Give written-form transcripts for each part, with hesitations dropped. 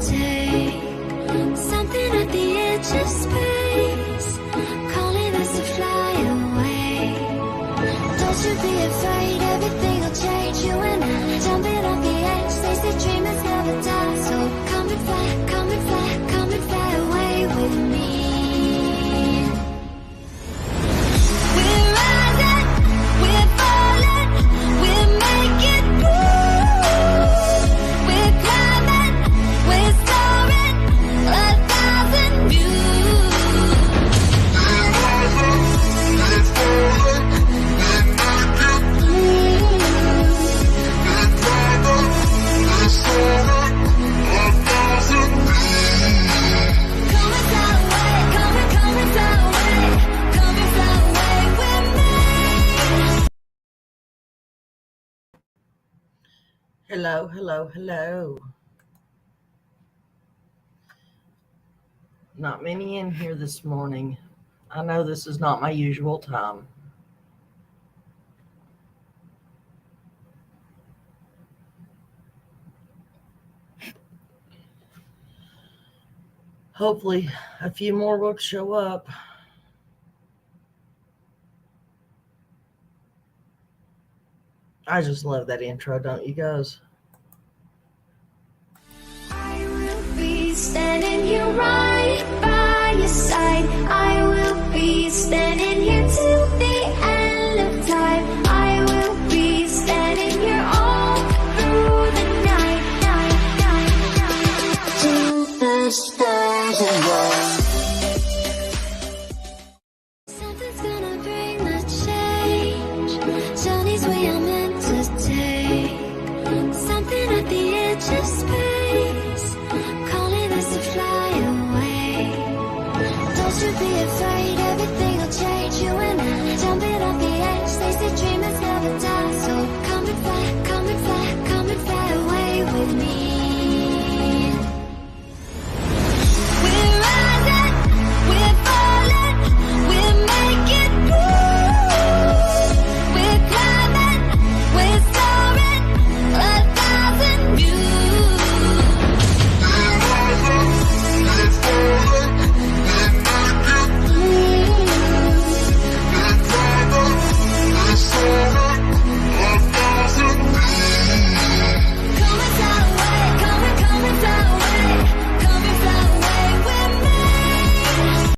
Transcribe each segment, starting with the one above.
take. Something at the edge of space, calling us to fly away. Don't you be afraid, everything will change. You and I, jumping off the edge. They say dreamers never die, so come and fly, come and fly, come and fly away with me. We're rising, we're falling, we're making moves. We're climbing, we're soaring, 1,000 views. We're rising, we're falling, we're making moves. We're climbing, we're soaring, 1,000 views. Come and fly away, come and fly away, come and fly away with me. Hello, hello, hello. Not many in here this morning. I know this is not my usual time. Hopefully, a few more will show up. I just love that intro, don't you guys? I will be standing here right by your side. I will be standing here till the end of time. I will be standing here all through the night, till the stars align. Something's gonna bring the change. Journeys we are meant to take. Something at the edge of space, calling us to fly away. Don't you be afraid, everything will change. You and I, jumping off the edge. They say dreamers never die, so come and fly, come and fly, come and fly away with me. We're rising, we're falling, we're making moves. We're climbing, we're soaring, 1,000 views. We're rising, we're falling, we're making moves. We're climbing, we're soaring, 1,000 views. Come and fly away, come and fly away, come and fly away with me.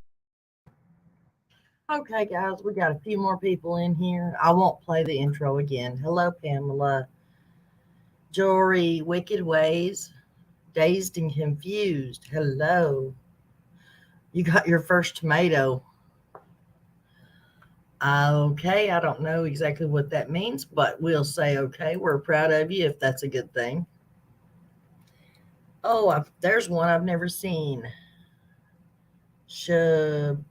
Okay, guys, we got a few more people in here. I won't play the intro again. Hello, Pamela. Jory, Wicked Ways, Dazed and Confused. Hello. You got your first tomato. Okay, I don't know exactly what that means, but we'll say okay. We're proud of you if that's a good thing. Oh, there's one I've never seen. Shabobster.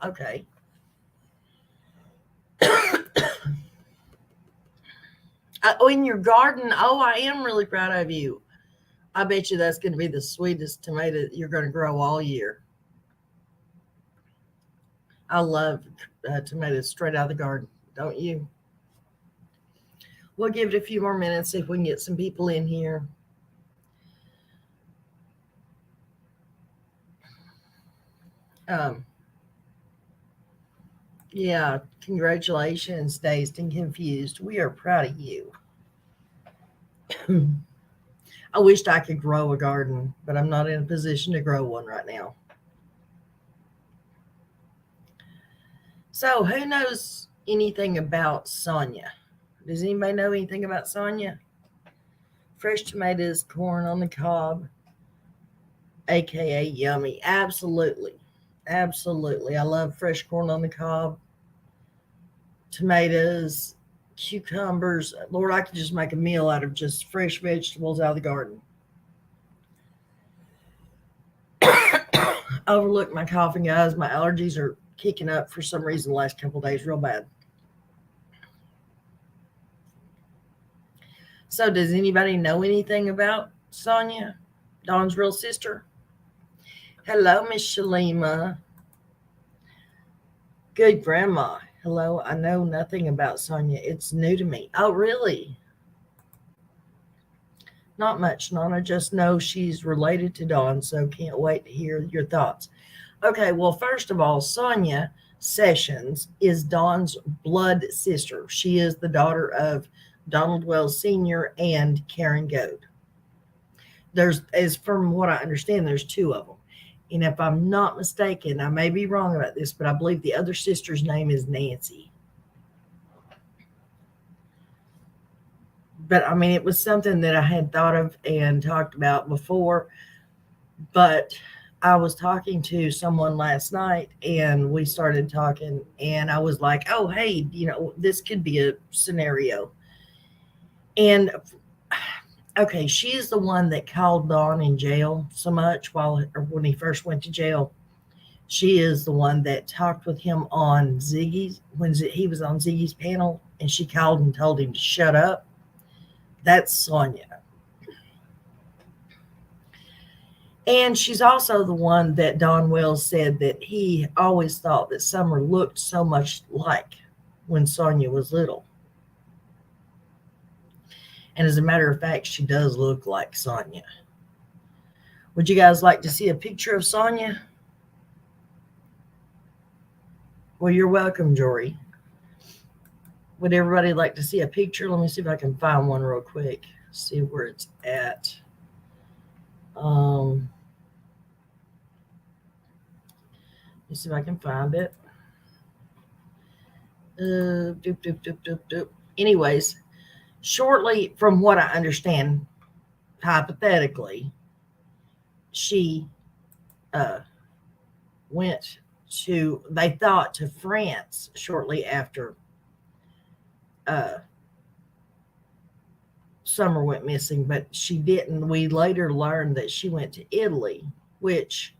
Okay. Oh, in your garden. Oh, I am really proud of you. I bet you that's going to be the sweetest tomato that you're going to grow all year. I love tomatoes straight out of the garden, don't you? We'll give it a few more minutes, see if we can get some people in here. Yeah, congratulations, Dazed and Confused. We are proud of you. I wished I could grow a garden, but I'm not in a position to grow one right now. So, who knows anything about Sonia? Does anybody know anything about Sonia? Fresh tomatoes, corn on the cob, aka yummy. Absolutely. Absolutely. I love fresh corn on the cob, tomatoes, cucumbers. Lord, I could just make a meal out of just fresh vegetables out of the garden. Overlook my coughing, guys. My allergies are kicking up for some reason the last couple of days real bad. So does anybody know anything about Sonia, Dawn's real sister? Hello, Miss Shalima. Good grandma. Hello, I know nothing about Sonia. It's new to me. Oh, really? Not much, Nana. Just know she's related to Dawn, so can't wait to hear your thoughts. Okay, well, first of all, Sonja Sessions is Dawn's blood sister. She is the daughter of Donald Wells Sr. and Karen Goad. As from what I understand, there's two of them. And if I'm not mistaken, I may be wrong about this, but I believe the other sister's name is Nancy. But I mean, it was something that I had thought of and talked about before. But I was talking to someone last night and we started talking, and I was like, oh, hey, this could be a scenario. And okay, she is the one that called Don in jail so much when he first went to jail. She is the one that talked with him on Ziggy's when he was on Ziggy's panel, and she called and told him to shut up. That's Sonja. And she's also the one that Don Wells said that he always thought that Summer looked so much like when Sonja was little. And as a matter of fact, she does look like Sonja. Would you guys like to see a picture of Sonja? Well, you're welcome, Jory. Would everybody like to see a picture? Let me see if I can find one real quick. See where it's at. Let me see if I can find it. Anyways, shortly from what I understand, hypothetically, she went they thought to France shortly after Summer went missing, but she didn't. We later learned that she went to Italy, which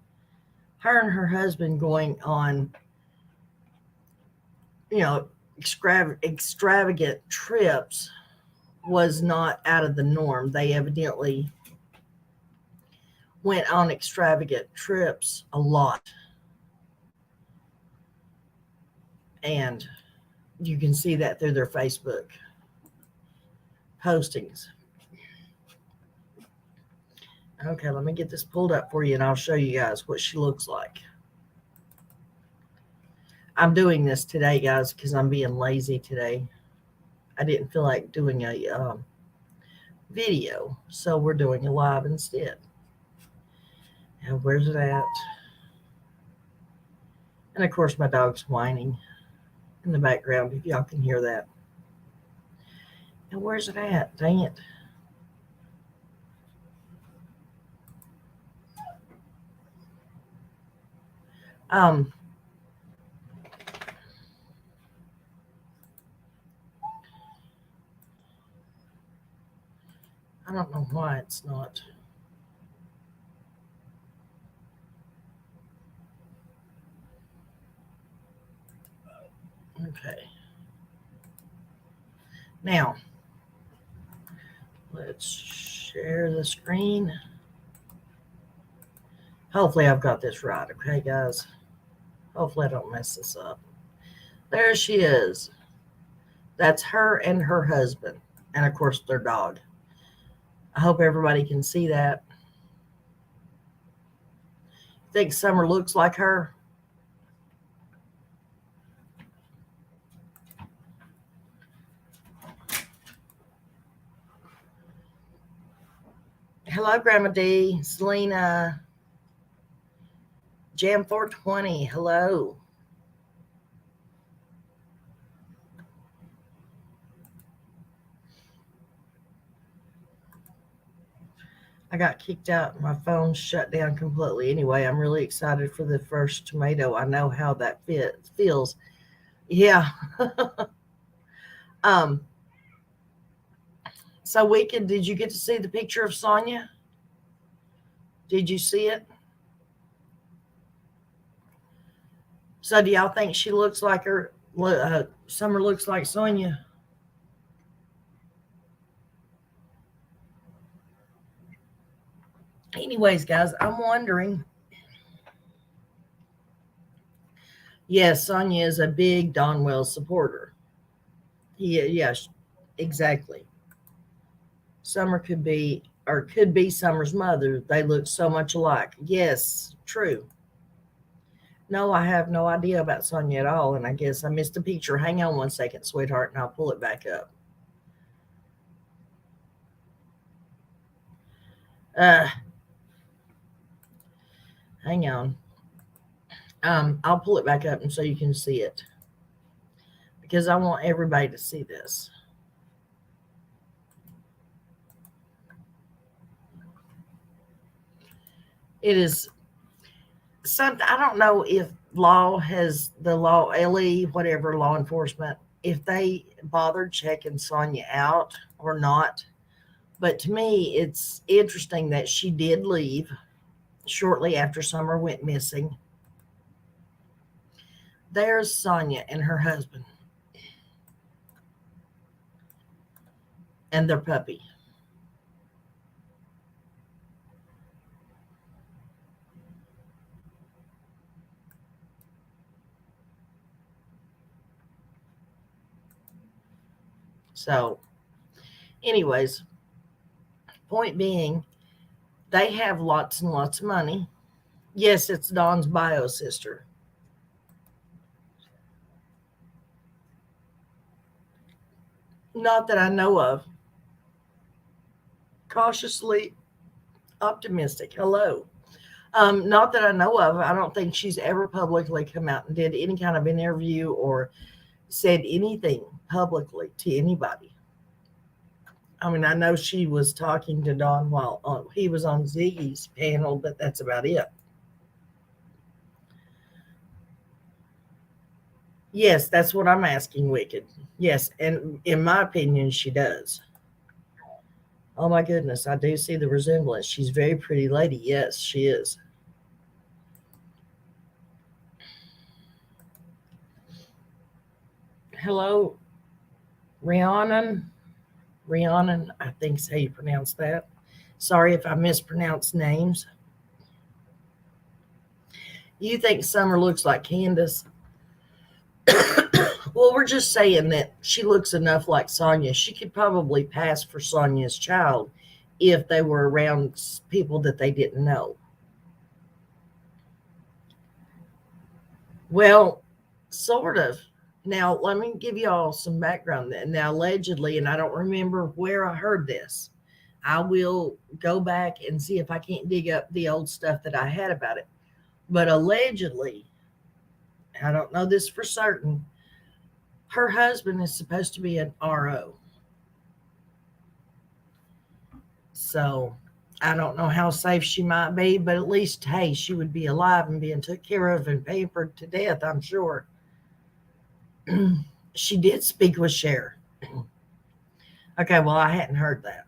her and her husband going on, extravagant trips was not out of the norm. They evidently went on extravagant trips a lot. And you can see that through their Facebook postings. Okay, let me get this pulled up for you and I'll show you guys what she looks like. I'm doing this today, guys, because I'm being lazy today. I didn't feel like doing a video, so we're doing a live instead. And where's it at? And of course, my dog's whining in the background, if y'all can hear that. And where's it at? Dang it. I don't know why it's not. Okay. Now, let's share the screen. Hopefully I've got this right, okay, guys? Hopefully I don't mess this up. There she is. That's her and her husband. And, of course, their dog. I hope everybody can see that. Think Summer looks like her? Hello, Grandma D, Selena, Jam 420, hello. I got kicked out. My phone shut down completely. Anyway, I'm really excited for the first tomato. I know how that feels. Yeah. So Wicked, did you get to see the picture of Sonja? Did you see it? So do y'all think she looks like her? Summer looks like Sonja? Anyways, guys, I'm wondering. Yes, Sonja is a big Don Wells supporter. Yes, exactly. Summer could be or could be Summer's mother. They look so much alike. Yes, true. No, I have no idea about Sonia at all, and I guess I missed a picture. Hang on one second, sweetheart, and I'll pull it back up. Uh, Hang on. I'll pull it back up and so you can see it because I want everybody to see this. It is something I don't know if the law, LE, whatever law enforcement, if they bothered checking Sonia out or not. But to me, it's interesting that she did leave shortly after Summer went missing. There's Sonia and her husband and their puppy. So, anyways, point being, they have lots and lots of money. Yes, it's Dawn's bio sister. Not that I know of. Cautiously optimistic. Hello. Not that I know of. I don't think she's ever publicly come out and did any kind of interview or said anything publicly to anybody. I mean, I know she was talking to Don while he was on Ziggy's panel, but that's about it. Yes, that's what I'm asking, Wicked. Yes, and in my opinion, she does. Oh my goodness, I do see the resemblance. She's a very pretty lady. Yes, she is. Hello, Rhiannon. Rhiannon, I think is how you pronounce that. Sorry if I mispronounce names. You think Summer looks like Candace? Well, we're just saying that she looks enough like Sonia. She could probably pass for Sonia's child if they were around people that they didn't know. Well, sort of. Now, let me give you all some background. Now, allegedly, and I don't remember where I heard this, I will go back and see if I can't dig up the old stuff that I had about it. But allegedly, I don't know this for certain, her husband is supposed to be an RO. So I don't know how safe she might be, but at least, hey, she would be alive and being took care of and pampered to death, I'm sure. She did speak with Cher. Okay, well, I hadn't heard that.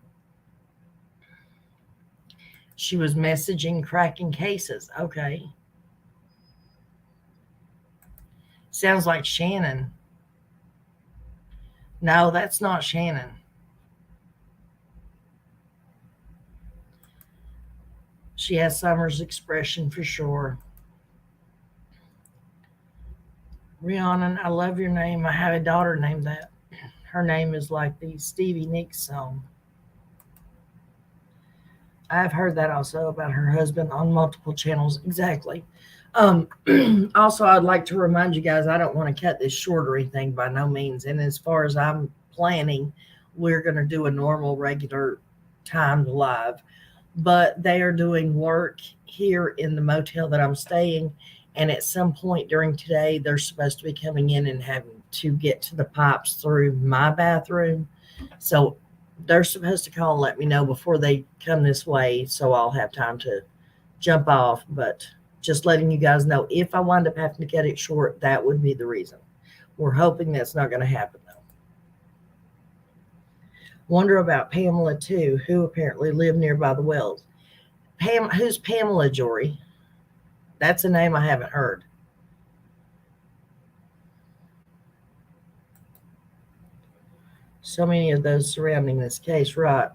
She was messaging cracking cases. Okay. Sounds like Shannon. No, that's not Shannon. She has Summer's expression for sure. Rhiannon, I love your name. I have a daughter named that. Her name is like the Stevie Nicks song. I've heard that also about her husband on multiple channels. Exactly. Also, I'd like to remind you guys, I don't want to cut this short or anything by no means. And as far as I'm planning, we're going to do a normal, regular timed live. But they are doing work here in the motel that I'm staying. And at some point during today, they're supposed to be coming in and having to get to the pipes through my bathroom. So they're supposed to call and let me know before they come this way so I'll have time to jump off. But just letting you guys know, if I wind up having to cut it short, that would be the reason. We're hoping that's not going to happen, though. Wonder about Pamela, too, who apparently lived nearby the wells. Who's Pamela, Jory? That's a name I haven't heard. So many of those surrounding this case, right?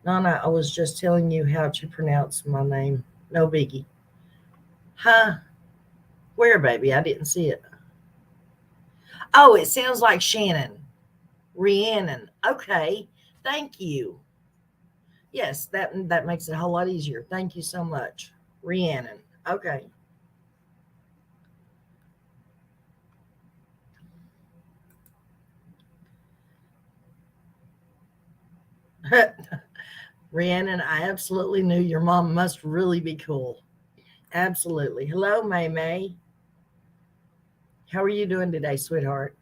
Nana, I was just telling you how to pronounce my name. No biggie. Huh? Where, baby? I didn't see it. Oh, it sounds like Shannon. Rhiannon. Okay. Thank you. Yes, that makes it a whole lot easier. Thank you so much, Rhiannon. Okay. Rhiannon, I absolutely knew your mom must really be cool. Absolutely. Hello, May May. How are you doing today, sweetheart?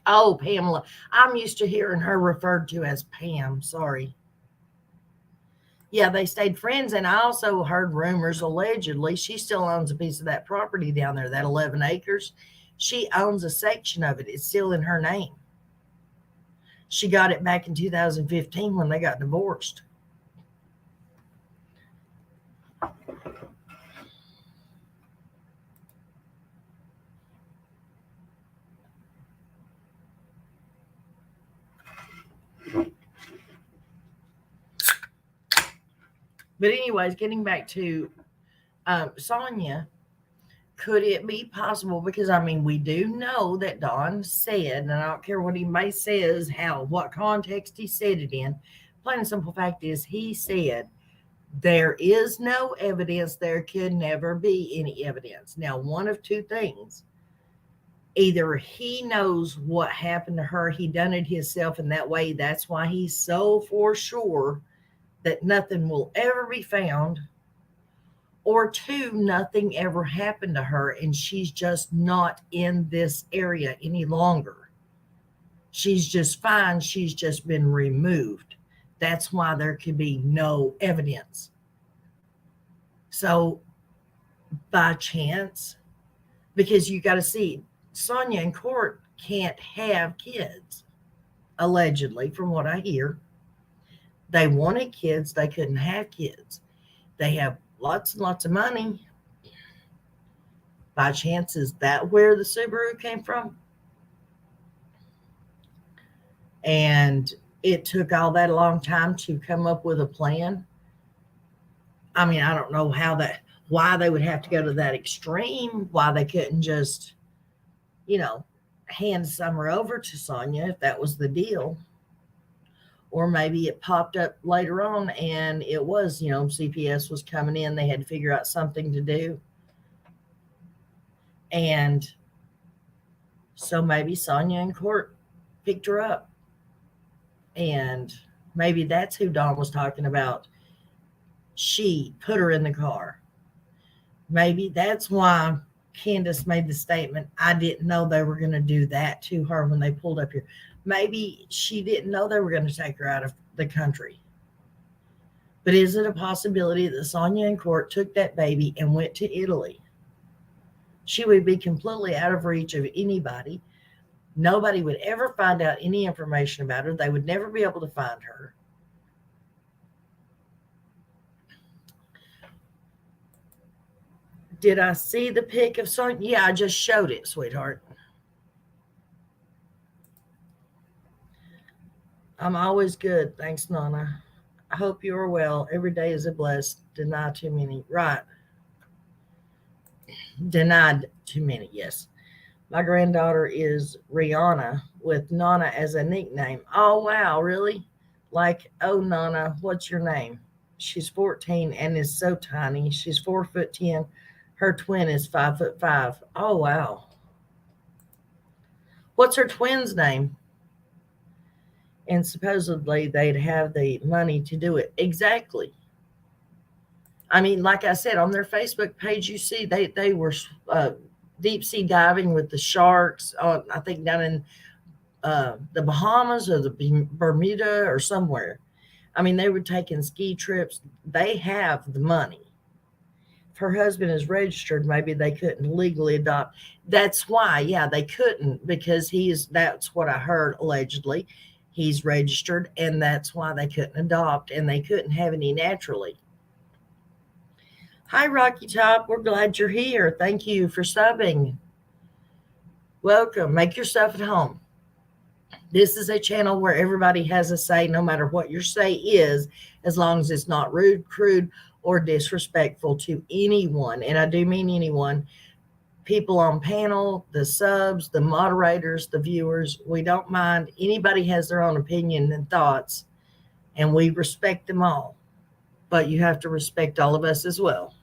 Oh, Pamela. I'm used to hearing her referred to as Pam. Sorry. Yeah, they stayed friends. And I also heard rumors allegedly she still owns a piece of that property down there, that 11 acres. She owns a section of it. It's still in her name. She got it back in 2015 when they got divorced. But anyways, getting back to Sonia, could it be possible? Because I mean, we do know that Don said, and I don't care what anybody says, what context he said it in. Plain and simple fact is, he said there is no evidence. There could never be any evidence. Now, one of two things: either he knows what happened to her, he done it himself, and that way, that's why he's so for sure that nothing will ever be found, or two, nothing ever happened to her and she's just not in this area any longer. She's just fine. She's just been removed. That's why there could be no evidence. So, by chance, because you got to see, Sonia and Court can't have kids, allegedly, from what I hear. They wanted kids, they couldn't have kids. They have lots and lots of money. By chance, is that where the Subaru came from? And it took all that a long time to come up with a plan. I mean, I don't know why they would have to go to that extreme, why they couldn't just, hand Summer over to Sonia if that was the deal. Or maybe it popped up later on and it was, CPS was coming in. They had to figure out something to do. And so maybe Sonia and Court picked her up. And maybe that's who Dawn was talking about. She put her in the car. Maybe that's why Candace made the statement, I didn't know they were going to do that to her when they pulled up here. Maybe she didn't know they were going to take her out of the country. But is it a possibility that Sonia and Court took that baby and went to Italy? She would be completely out of reach of anybody. Nobody would ever find out any information about her. They would never be able to find her. Did I see the pic of Sonia? Yeah, I just showed it, sweetheart. I'm always good. Thanks, Nana. I hope you are well. Every day is a blessed. Deny too many. Right. Denied too many. Yes. My granddaughter is Rihanna with Nana as a nickname. Oh, wow. Really? Like, oh, Nana, what's your name? She's 14 and is so tiny. She's 4'10". Her twin is 5'5". Oh, wow. What's her twin's name? And supposedly they'd have the money to do it. Exactly. I mean, like I said, on their Facebook page, you see they were deep sea diving with the sharks, I think down in the Bahamas or the Bermuda or somewhere. I mean, they were taking ski trips. They have the money. If her husband is registered, maybe they couldn't legally adopt. That's why, yeah, they couldn't, because that's what I heard allegedly. He's registered, and that's why they couldn't adopt, and they couldn't have any naturally. Hi, Rocky Top. We're glad you're here. Thank you for subbing. Welcome. Make yourself at home. This is a channel where everybody has a say, no matter what your say is, as long as it's not rude, crude, or disrespectful to anyone. And I do mean anyone. People on panel, the subs, the moderators, the viewers, we don't mind. Anybody has their own opinion and thoughts. and we respect them all. But you have to respect all of us as well.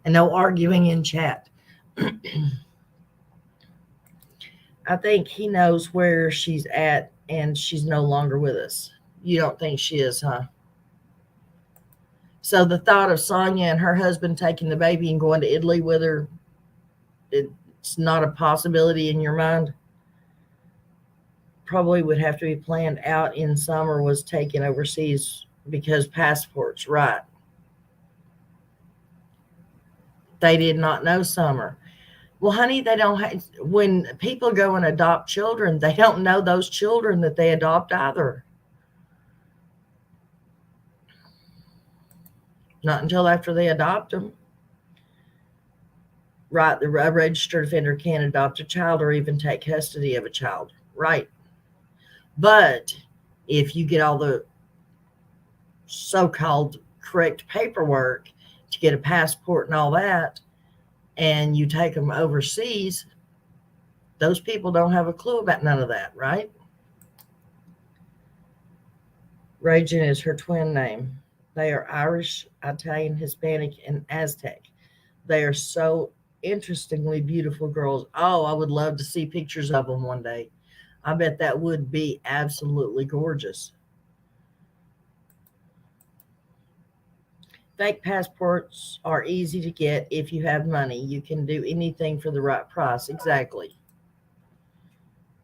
And no arguing in chat. I think he knows where she's at and she's no longer with us. You don't think she is, huh? So the thought of Sonia and her husband taking the baby and going to Italy with her, it's not a possibility in your mind? Probably would have to be planned out in summer, was taken overseas because passports, right? They did not know summer. Well, honey, they don't have, when people go and adopt children, they don't know those children that they adopt either. Not until after they adopt them. Right, the registered offender can't adopt a child or even take custody of a child. Right. But if you get all the so-called correct paperwork to get a passport and all that, and you take them overseas, those people don't have a clue about none of that, right? Ragin is her twin name. They are Irish, Italian, Hispanic, and Aztec. They are so interestingly beautiful girls. Oh, I would love to see pictures of them one day. I bet that would be absolutely gorgeous. Fake passports are easy to get if you have money. You can do anything for the right price. Exactly.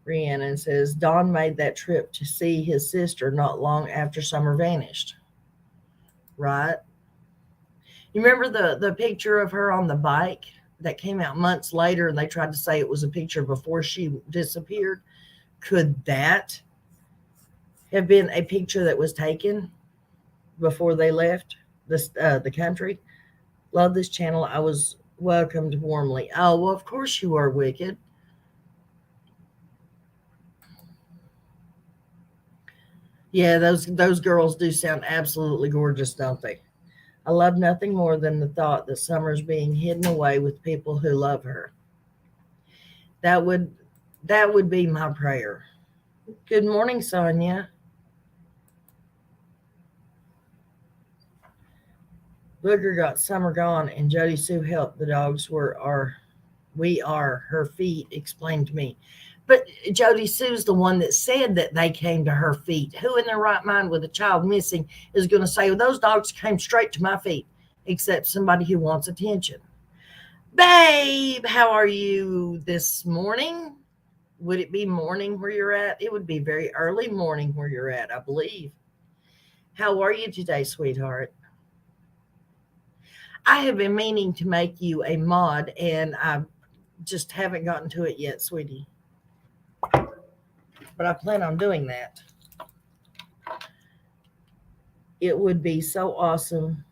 Rhiannon says, Don made that trip to see his sister not long after Summer vanished. Right? You remember the picture of her on the bike that came out months later and they tried to say it was a picture before she disappeared? Could that have been a picture that was taken before they left the country? Love this channel. I was welcomed warmly. Oh, well, of course you are, Wicked. Yeah, those girls do sound absolutely gorgeous, don't they? I love nothing more than the thought that Summer's being hidden away with people who love her. That would be my prayer. Good morning, Sonia. Booger got Summer gone, and Jody Sue helped. The dogs we are her feet, explained to me. But Jody Sue's the one that said that they came to her feet. Who in their right mind with a child missing is going to say, well, those dogs came straight to my feet, except somebody who wants attention? Babe, how are you this morning? Would it be morning where you're at? It would be very early morning where you're at, I believe. How are you today, sweetheart? I have been meaning to make you a mod, and I just haven't gotten to it yet, sweetie. But I plan on doing that. It would be so awesome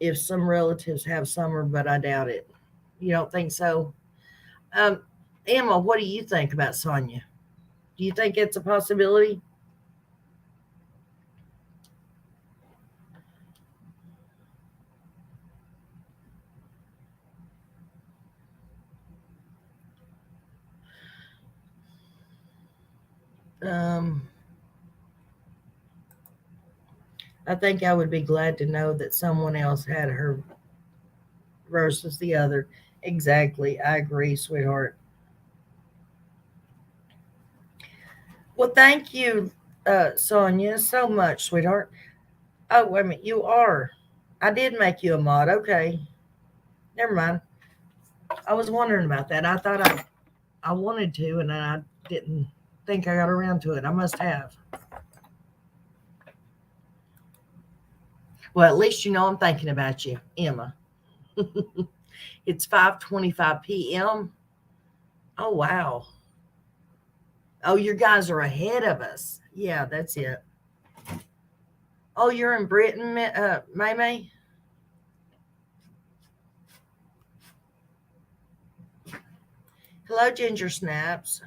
if some relatives have Summer, but I doubt it. You don't think so? Emma, what do you think about Sonia? Do you think it's a possibility? I think I would be glad to know that someone else had her versus the other. Exactly. I agree, sweetheart. Well, thank you, Sonia, so much, sweetheart. Oh, wait a minute. You are. I did make you a mod. Okay. Never mind. I was wondering about that. I thought I wanted to, and I didn't think I got around to it. I must have. Well, at least you know I'm thinking about you, Emma. It's 5:25 p.m. Oh, wow. Oh, you guys are ahead of us. Yeah, that's it. Oh, you're in Britain, May May? Hello, Ginger Snaps.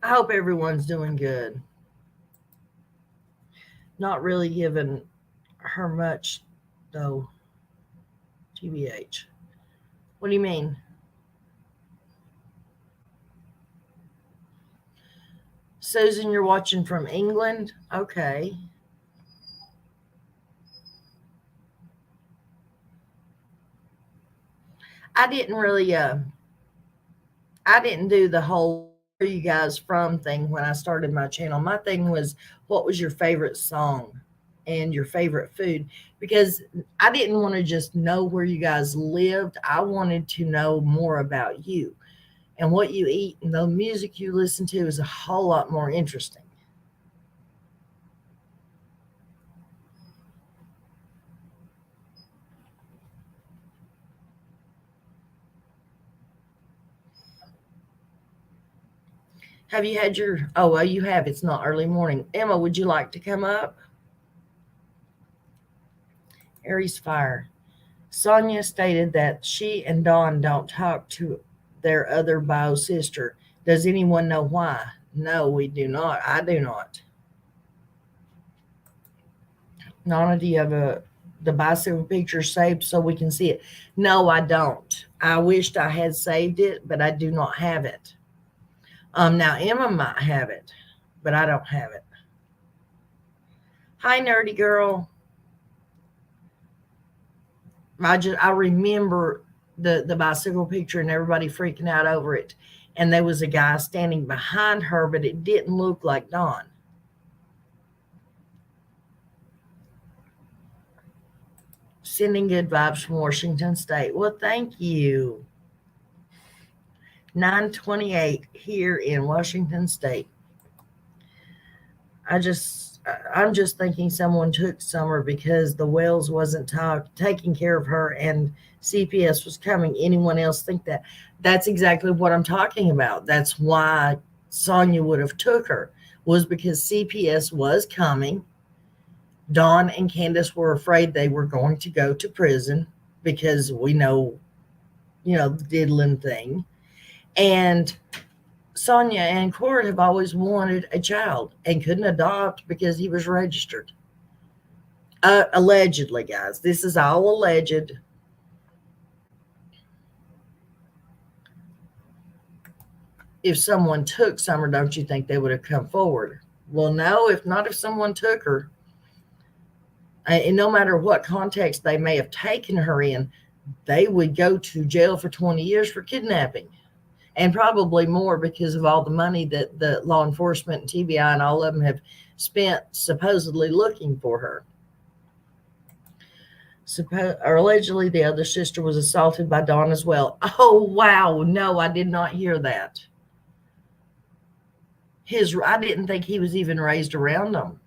I hope everyone's doing good. Not really giving her much, though. TBH. What do you mean? Susan, you're watching from England? Okay. I didn't really I didn't do the whole where you guys from thing when I started my channel. My thing was what was your favorite song and your favorite food, because I didn't want to just know where you guys lived. I wanted to know more about you and what you eat, and the music you listen to is a whole lot more interesting. Have you had your, oh, well, you have. It's not early morning. Emma, would you like to come up? Aries fire. Sonia stated that she and Dawn don't talk to their other bio sister. Does anyone know why? No, we do not. I do not. Nana, do you have the bicycle picture saved so we can see it? No, I don't. I wished I had saved it, but I do not have it. Now Emma might have it, but I don't have it. Hi, nerdy girl. I remember the bicycle picture and everybody freaking out over it. And there was a guy standing behind her, but it didn't look like Dawn. Sending good vibes from Washington State. Well, thank you. 9:28 here in Washington State. I'm just thinking someone took Summer because the Wells wasn't taking care of her and CPS was coming. Anyone else think that? That's exactly what I'm talking about. That's why Sonia would have took her, was because CPS was coming. Dawn and Candace were afraid they were going to go to prison because we know, the diddling thing. And Sonia and Court have always wanted a child and couldn't adopt because he was registered. Allegedly, guys. This is all alleged. If someone took Summer, don't you think they would have come forward? Well, no, if someone took her, and no matter what context they may have taken her in, they would go to jail for 20 years for kidnapping. And probably more because of all the money that the law enforcement and TBI and all of them have spent supposedly looking for her. Or allegedly, the other sister was assaulted by Dawn as well. Oh, wow. No, I did not hear that. I didn't think he was even raised around them,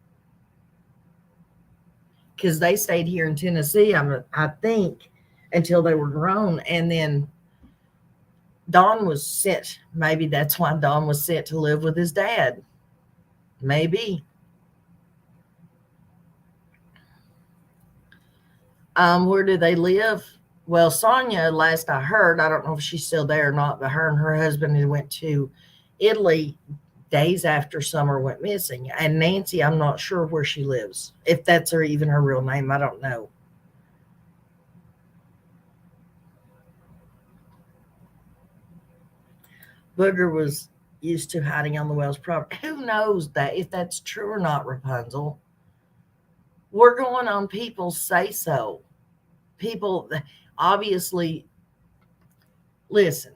because they stayed here in Tennessee, I think, until they were grown. And then Dawn was sent. Maybe that's why Dawn was sent to live with his dad. Maybe. Where do they live? Well, Sonia, last I heard, I don't know if she's still there or not, but her and her husband had went to Italy days after Summer went missing. And Nancy, I'm not sure where she lives. If that's even her real name, I don't know. Booger was used to hiding on the Wells property. Who knows that if that's true or not, Rapunzel? We're going on people's say so. People obviously, listen,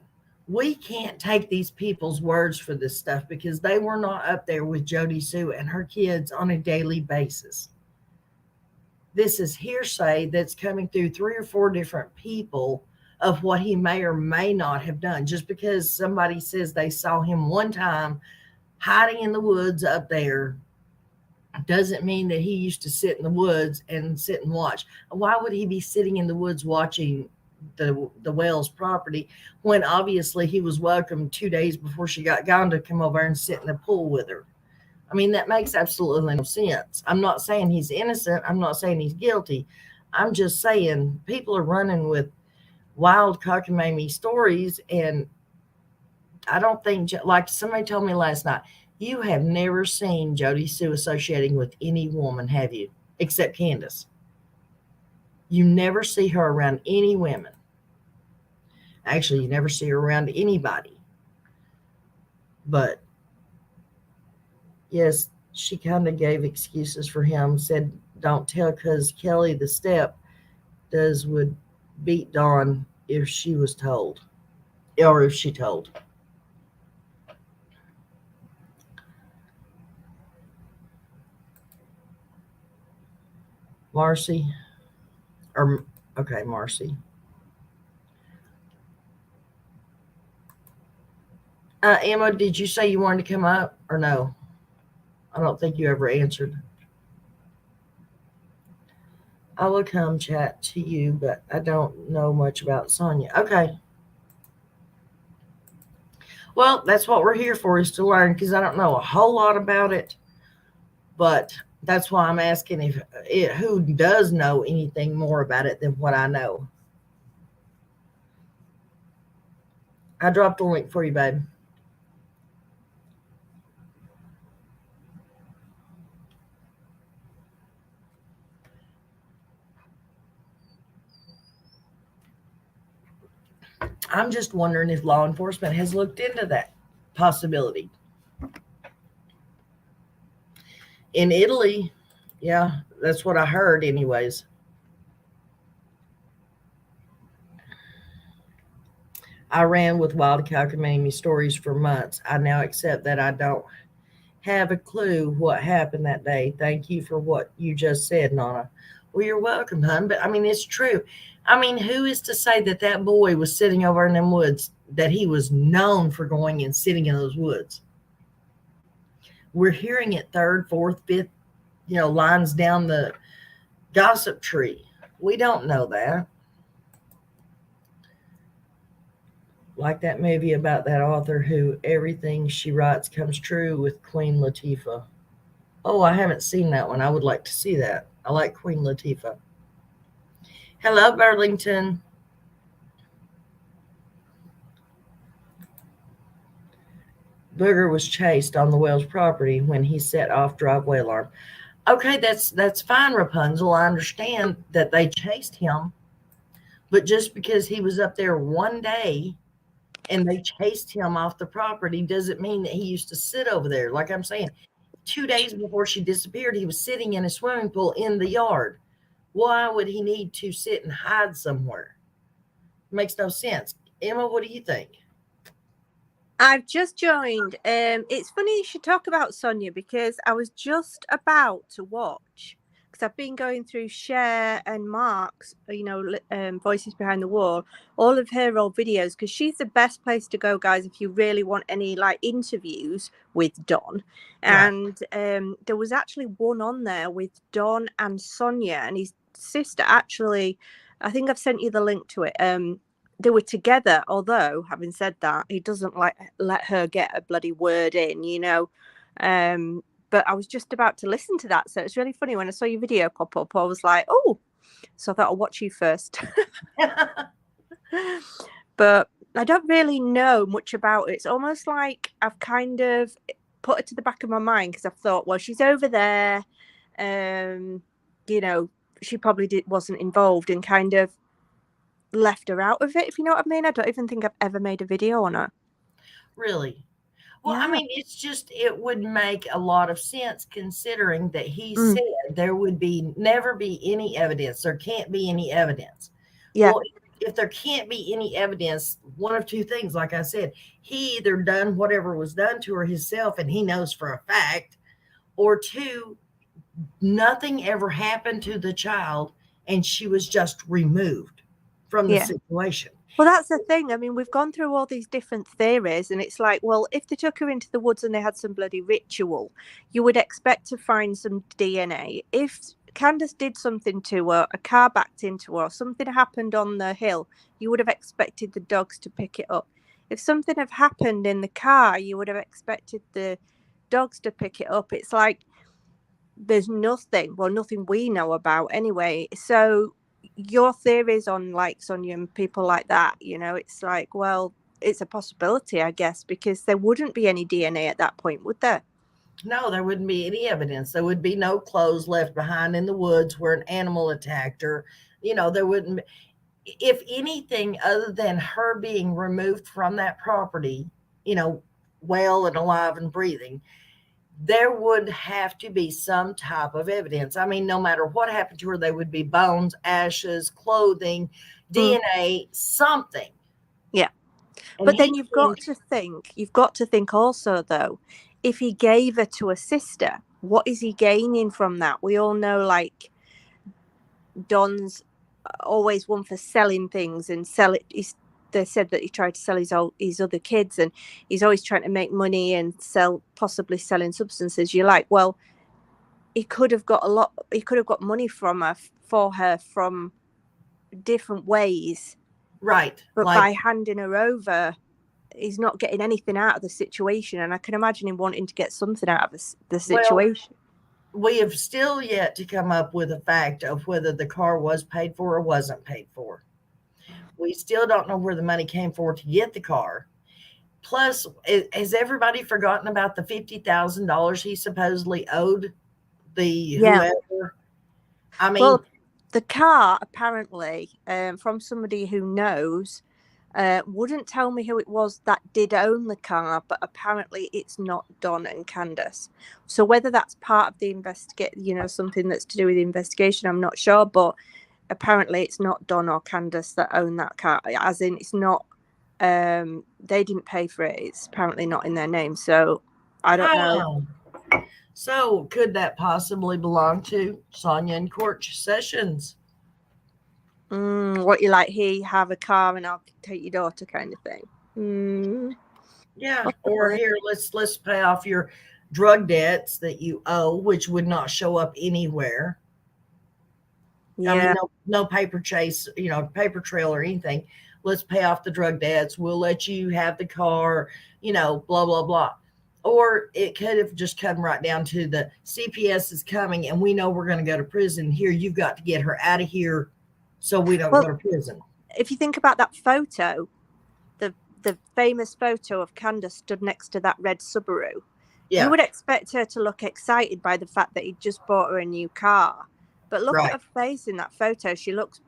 we can't take these people's words for this stuff because they were not up there with Jody Sue and her kids on a daily basis. This is hearsay that's coming through 3 or 4 different people of what he may or may not have done. Just because somebody says they saw him one time hiding in the woods up there doesn't mean that he used to sit in the woods and sit and watch. Why would he be sitting in the woods watching the Wells property when obviously he was welcome 2 days before she got gone to come over and sit in the pool with her? I mean, that makes absolutely no sense. I'm not saying he's innocent. I'm not saying he's guilty. I'm just saying people are running with wild cockamamie stories. And I don't think, like somebody told me last night, you have never seen Jody Sue associating with any woman, have you? Except Candace. You never see her around any women. Actually, you never see her around anybody. But Yes, she kind of gave excuses for him, said, don't tell because Kelly, the step, would beat Dawn if she was told, or if she told. Marcy, or, okay, Marcy. Emma, did you say you wanted to come up or no? I don't think you ever answered. I will come chat to you, but I don't know much about Sonia. Okay. Well, that's what we're here for, is to learn, because I don't know a whole lot about it. But that's why I'm asking who does know anything more about it than what I know. I dropped a link for you, babe. I'm just wondering if law enforcement has looked into that possibility. In Italy, yeah, that's what I heard, anyways. I ran with Wild Calculating Me stories for months. I now accept that I don't have a clue what happened that day. Thank you for what you just said, Nana. Well, you're welcome, hon. But I mean, it's true. I mean, who is to say that that boy was sitting over in them woods, that he was known for going and sitting in those woods? We're hearing it third, fourth, fifth, lines down the gossip tree. We don't know that. Like that movie about that author who everything she writes comes true with Queen Latifah. Oh, I haven't seen that one. I would like to see that. I like Queen Latifah. Hello, Burlington. Booger was chased on the Wells property when he set off driveway alarm. Okay, that's fine, Rapunzel. I understand that they chased him, but just because he was up there one day and they chased him off the property doesn't mean that he used to sit over there. Like I'm saying, 2 days before she disappeared, he was sitting in a swimming pool in the yard. Why would he need to sit and hide somewhere? Makes no sense. Emma, what do you think? I've just joined. It's funny you should talk about Sonia, because I was just about to watch, because I've been going through Cher and Mark's, Voices Behind the Wall, all of her old videos, because she's the best place to go, guys, if you really want any interviews with Don. And there was actually one on there with Don and Sonia and his sister. Actually, I think I've sent you the link to it. They were together, although, having said that, he doesn't let her get a bloody word in, but I was just about to listen to that, so it's really funny. When I saw your video pop up, I was like, oh, so I thought I'll watch you first. But I don't really know much about it. It's almost like I've kind of put it to the back of my mind, because I've thought, well, she's over there, she probably wasn't involved, and kind of left her out of it, if you know what I mean. I don't even think I've ever made a video on her. Really? Well, Yeah. I mean, it would make a lot of sense, considering that he said there would never be any evidence. There can't be any evidence. Yeah. Well, if there can't be any evidence, one of two things, like I said, he either done whatever was done to her himself and he knows for a fact, or two, nothing ever happened to the child and she was just removed from the situation. Well, that's the thing. I mean, we've gone through all these different theories, and it's like, well, if they took her into the woods and they had some bloody ritual, you would expect to find some DNA. If Candace did something to her, a car backed into her, something happened on the hill, you would have expected the dogs to pick it up. If something had happened in the car, you would have expected the dogs to pick it up. It's like there's nothing we know about anyway. So your theories on Sonia and people like that, it's like, well, it's a possibility, I guess, because there wouldn't be any DNA at that point, would there? No, there wouldn't be any evidence. There would be no clothes left behind in the woods where an animal attacked her. There wouldn't be, if anything, other than her being removed from that property, well and alive and breathing. there would have to be some type of evidence. I mean, no matter what happened to her, there would be bones, ashes, clothing, DNA, something. Yeah. And But then he you've got to think also, though, if he gave her to a sister, what is he gaining from that? We all know, like, Don's always one for selling things and sell it. They said that he tried to sell his other kids, and he's always trying to make money and possibly selling substances. You're like, well, he could have got money for her from different ways. Right. But by handing her over, he's not getting anything out of the situation. And I can imagine him wanting to get something out of the situation. We have still yet to come up with a fact of whether the car was paid for or wasn't paid for. We still don't know where the money came for to get the car. Plus, has everybody forgotten about the $50,000 he supposedly owed whoever? I mean, well, the car apparently, from somebody who knows, wouldn't tell me who it was that did own the car, but apparently it's not Don and Candace. So whether that's part of the something that's to do with the investigation, I'm not sure, but apparently it's not Don or Candace that own that car, as in it's not, they didn't pay for it. It's apparently not in their name. So I don't know. So could that possibly belong to Sonja and Sessions? What you like, here, have a car and I'll take your daughter kind of thing. Yeah. Or here, let's pay off your drug debts that you owe, which would not show up anywhere. Yeah. I mean, no paper chase, paper trail or anything. Let's pay off the drug debts. We'll let you have the car, blah, blah, blah. Or it could have just come right down to the CPS is coming and we know we're going to go to prison. Here, you've got to get her out of here so we don't go to prison. If you think about that photo, the famous photo of Candace stood next to that red Subaru, you would expect her to look excited by the fact that he just bought her a new car. But look at her face in that photo. She looks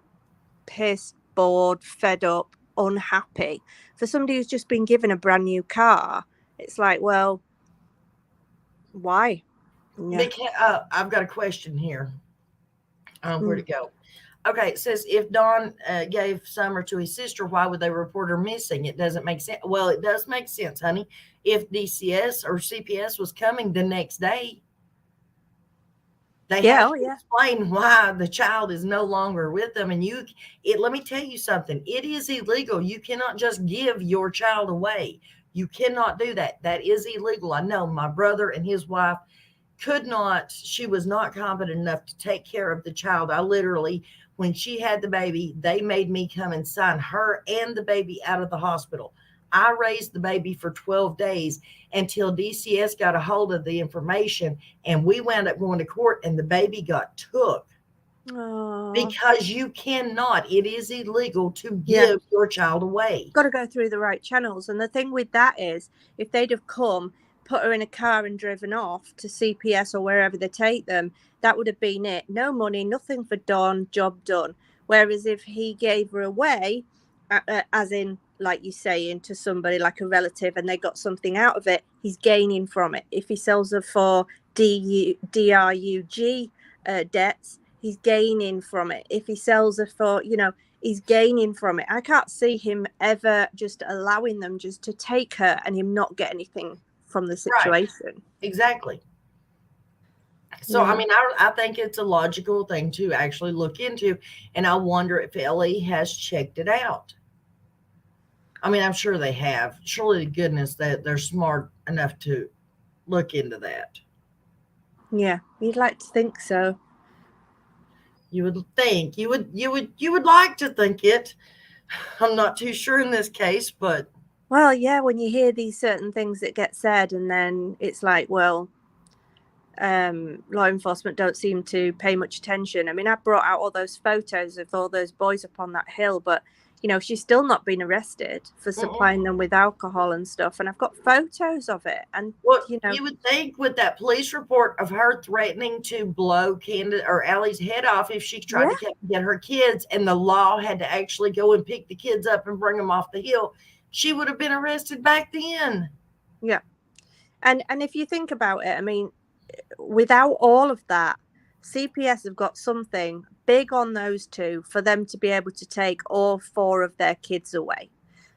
pissed, bored, fed up, unhappy. For somebody who's just been given a brand new car, it's like, well, why? Yeah. I've got a question here. Where'd it go? Okay, it says if Don gave Summer to his sister, why would they report her missing? It doesn't make sense. Well, it does make sense, honey. If DCS or CPS was coming the next day, they have to explain why the child is no longer with them. And let me tell you something. It is illegal. You cannot just give your child away. You cannot do that. That is illegal. I know my brother and his wife she was not competent enough to take care of the child. I literally, when she had the baby, they made me come and sign her and the baby out of the hospital. I raised the baby for 12 days until DCS got a hold of the information, and we wound up going to court and the baby got took. Aww. Because you cannot, it is illegal to give your child away. Got to go through the right channels. And the thing with that is, if they'd have come, put her in a car and driven off to CPS or wherever they take them, that would have been it. No money, nothing for Don, job done. Whereas if he gave her away, as in, like you say, into somebody like a relative, and they got something out of it, he's gaining from it. If he sells her for DRUG debts, he's gaining from it. If he sells her for, he's gaining from it. I can't see him ever just allowing them just to take her and him not get anything from the situation. Right. Exactly. So, I mean, I think it's a logical thing to actually look into, and I wonder if Ellie has checked it out. I mean, I'm sure they have. Surely to goodness that they're smart enough to look into that. Yeah, you'd like to think so. You would think. You would like to think it. I'm not too sure in this case, but well, yeah, when you hear these certain things that get said, and then it's like, well, law enforcement don't seem to pay much attention. I mean, I brought out all those photos of all those boys up on that hill, but she's still not been arrested for supplying them with alcohol and stuff. And I've got photos of it. And you would think with that police report of her threatening to blow Candace or Allie's head off if she tried to get her kids, and the law had to actually go and pick the kids up and bring them off the hill, she would have been arrested back then. Yeah. And if you think about it, I mean, without all of that, CPS have got something big on those two for them to be able to take all 4 of their kids away.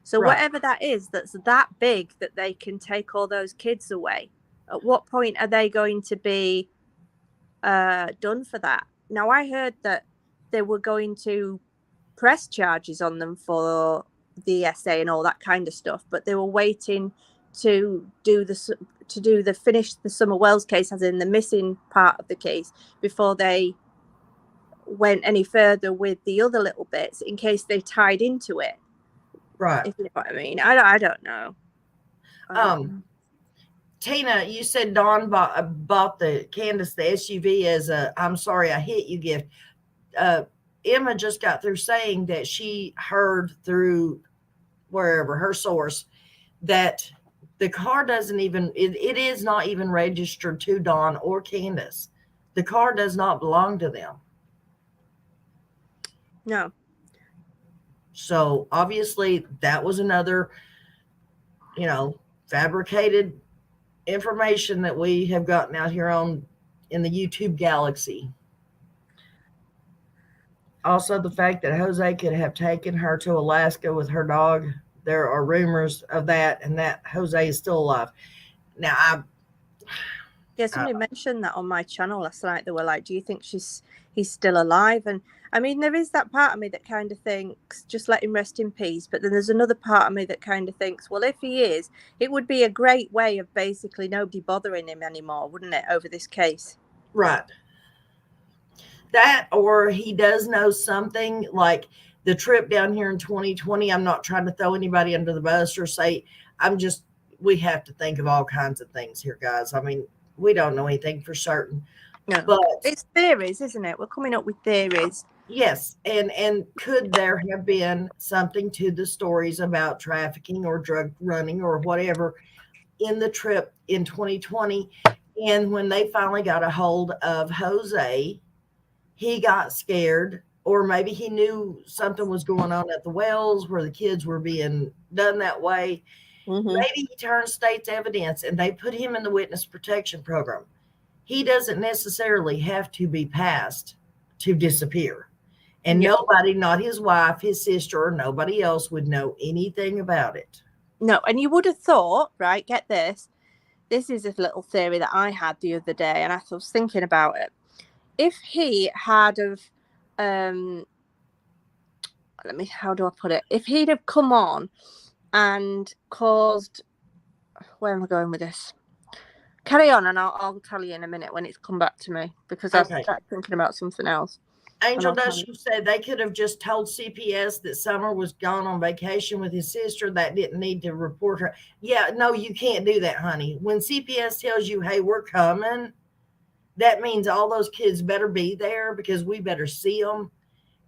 So Right. whatever that is, that's that big that they can take all those kids away. At what point are they going to be done for that? Now, I heard that they were going to press charges on them for the essay and all that kind of stuff, but they were waiting to finish the Summerwells case, as in the missing part of the case, before they went any further with the other little bits, in case they tied into it. Right. If you know what I mean. I don't know. Tina, you said Dawn bought the Candace the SUV as a "I'm sorry I hit you" gift. Emma just got through saying that she heard through wherever her source that the car doesn't even it is not even registered to Dawn or Candace. The car does not belong to them. No. So obviously that was another, fabricated information that we have gotten out here in the YouTube galaxy. Also, the fact that Jose could have taken her to Alaska with her dog. There are rumors of that, and that Jose is still alive. Now, somebody mentioned that on my channel last night. They were like, "Do you think he's still alive?" And I mean, there is that part of me that kind of thinks, just let him rest in peace. But then there's another part of me that kind of thinks, well, if he is, it would be a great way of basically nobody bothering him anymore, wouldn't it, over this case? Right. That, or he does know something, like the trip down here in 2020. I'm not trying to throw anybody under the bus or say, we have to think of all kinds of things here, guys. I mean, we don't know anything for certain. No, but it's theories, isn't it? We're coming up with theories. Yes. And could there have been something to the stories about trafficking or drug running or whatever in the trip in 2020? And when they finally got a hold of Jose, he got scared, or maybe he knew something was going on at the wells where the kids were being done that way. Mm-hmm. Maybe he turned state's evidence and they put him in the witness protection program. He doesn't necessarily have to be passed to disappear. And nobody, not his wife, his sister, or nobody else would know anything about it. No, and you would have thought, right, get this. This is a little theory that I had the other day, and I was thinking about it. If he had of, how do I put it? If he'd have come on and caused, where am I going with this? Carry on, and I'll tell you in a minute when it's come back to me, because I started thinking about something else. Angel Dusty said they could have just told CPS that Summer was gone on vacation with his sister. That didn't need to report her. Yeah, no, you can't do that, honey. When CPS tells you, hey, we're coming, that means all those kids better be there, because we better see them.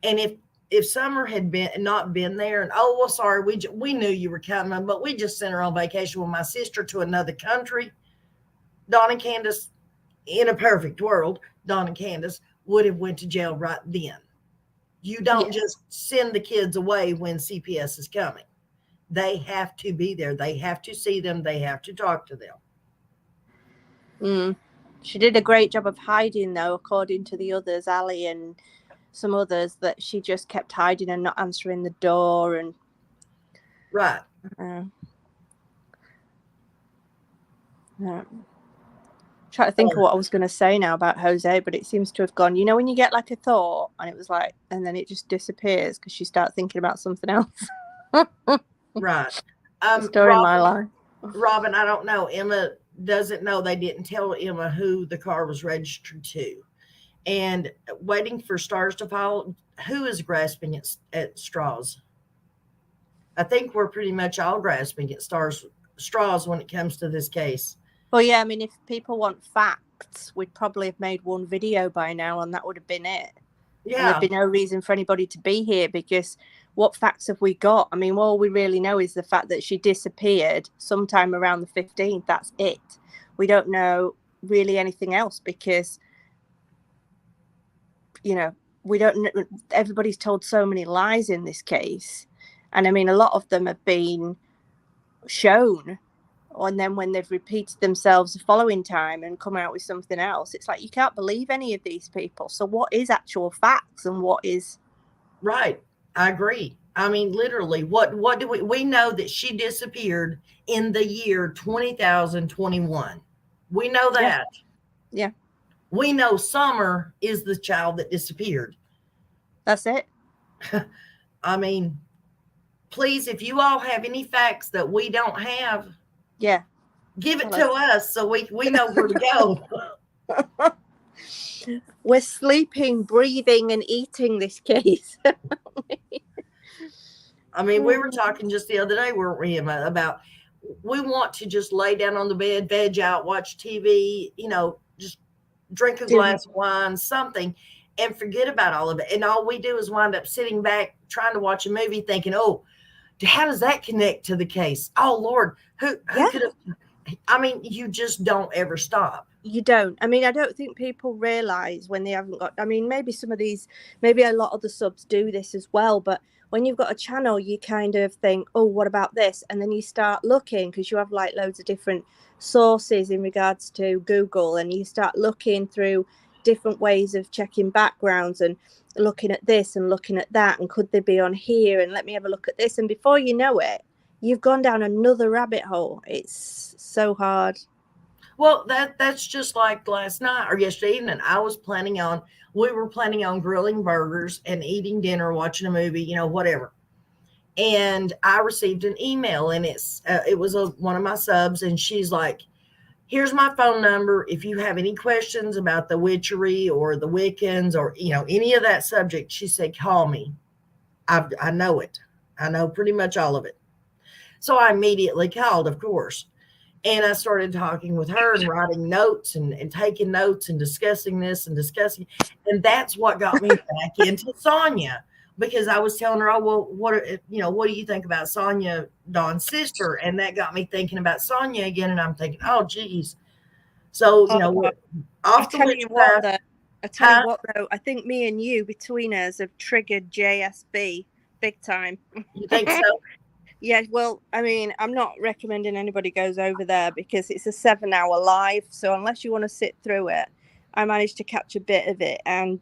And if Summer had not been there, and oh, well, sorry, we knew you were coming, but we just sent her on vacation with my sister to another country, Dawn and Candace, in a perfect world, Dawn and Candace would have went to jail right then. You don't just send the kids away when CPS is coming. They have to be there. They have to see them. They have to talk to them. She did a great job of hiding, though, according to the others, Ali and some others, that she just kept hiding and not answering the door. And right. Try to think of what I was going to say now about Jose, but it seems to have gone. You know, when you get like a thought and it was like, and then it just disappears because you start thinking about something else. Right. Story of my life. Robin, I don't know. Emma doesn't know. They didn't tell Emma who the car was registered to. And waiting for stars to fall. Who is grasping at straws? I think we're pretty much all grasping at straws when it comes to this case. Well, yeah, I mean, if people want facts, we'd probably have made one video by now and that would have been it. Yeah. And there'd be no reason for anybody to be here, because what facts have we got? I mean, all we really know is the fact that she disappeared sometime around the 15th. That's it. We don't know really anything else, because, you know, we don't know. Everybody's told so many lies in this case. And I mean, a lot of them have been shown and then when they've repeated themselves the following time and come out with something else, it's like you can't believe any of these people. So what is actual facts and what is Right. I agree. I mean, literally, what do we know that she disappeared in the year 2021. We know yeah, that. yeah, We know Summer is the child that disappeared. that's it. I mean, please, if you all have any facts that we don't have, Yeah. give it to us so we know where to go. We're sleeping, breathing, and eating this case. I mean, we were talking just the other day, weren't we, about we want to just lay down on the bed, veg out, watch TV, just drink a glass of wine, something, and forget about all of it. And all we do is wind up sitting back trying to watch a movie thinking, oh, how does that connect to the case? Oh, Lord, who could have? I mean, you just don't ever stop. You don't. I mean, I don't think people realize when they haven't got, I mean, maybe some of these, maybe a lot of the subs do this as well, but when you've got a channel, you kind of think, oh, what about this? And then you start looking because you have like loads of different sources in regards to Google, and you start looking through different ways of checking backgrounds and looking at this and looking at that. And could they be on here? And let me have a look at this. And before you know it, you've gone down another rabbit hole. It's so hard. Well, that's just like last night or yesterday evening. We were planning on grilling burgers and eating dinner, watching a movie, whatever. And I received an email, and it was one of my subs, and she's like, here's my phone number. If you have any questions about the witchery or the Wiccans or, any of that subject, she said, call me. I know it. I know pretty much all of it. So I immediately called, of course. And I started talking with her and writing notes and taking notes and discussing this and discussing. And that's what got me back into Sonia, because I was telling her, oh, well, what do you think about Sonia, Dawn's sister? And that got me thinking about Sonia again. And I'm thinking, oh, geez. So, I tell you what, though, I think me and you between us have triggered JSB big time. You think so? Yeah, well, I mean, I'm not recommending anybody goes over there because it's a 7-hour live. So unless you want to sit through it, I managed to catch a bit of it. And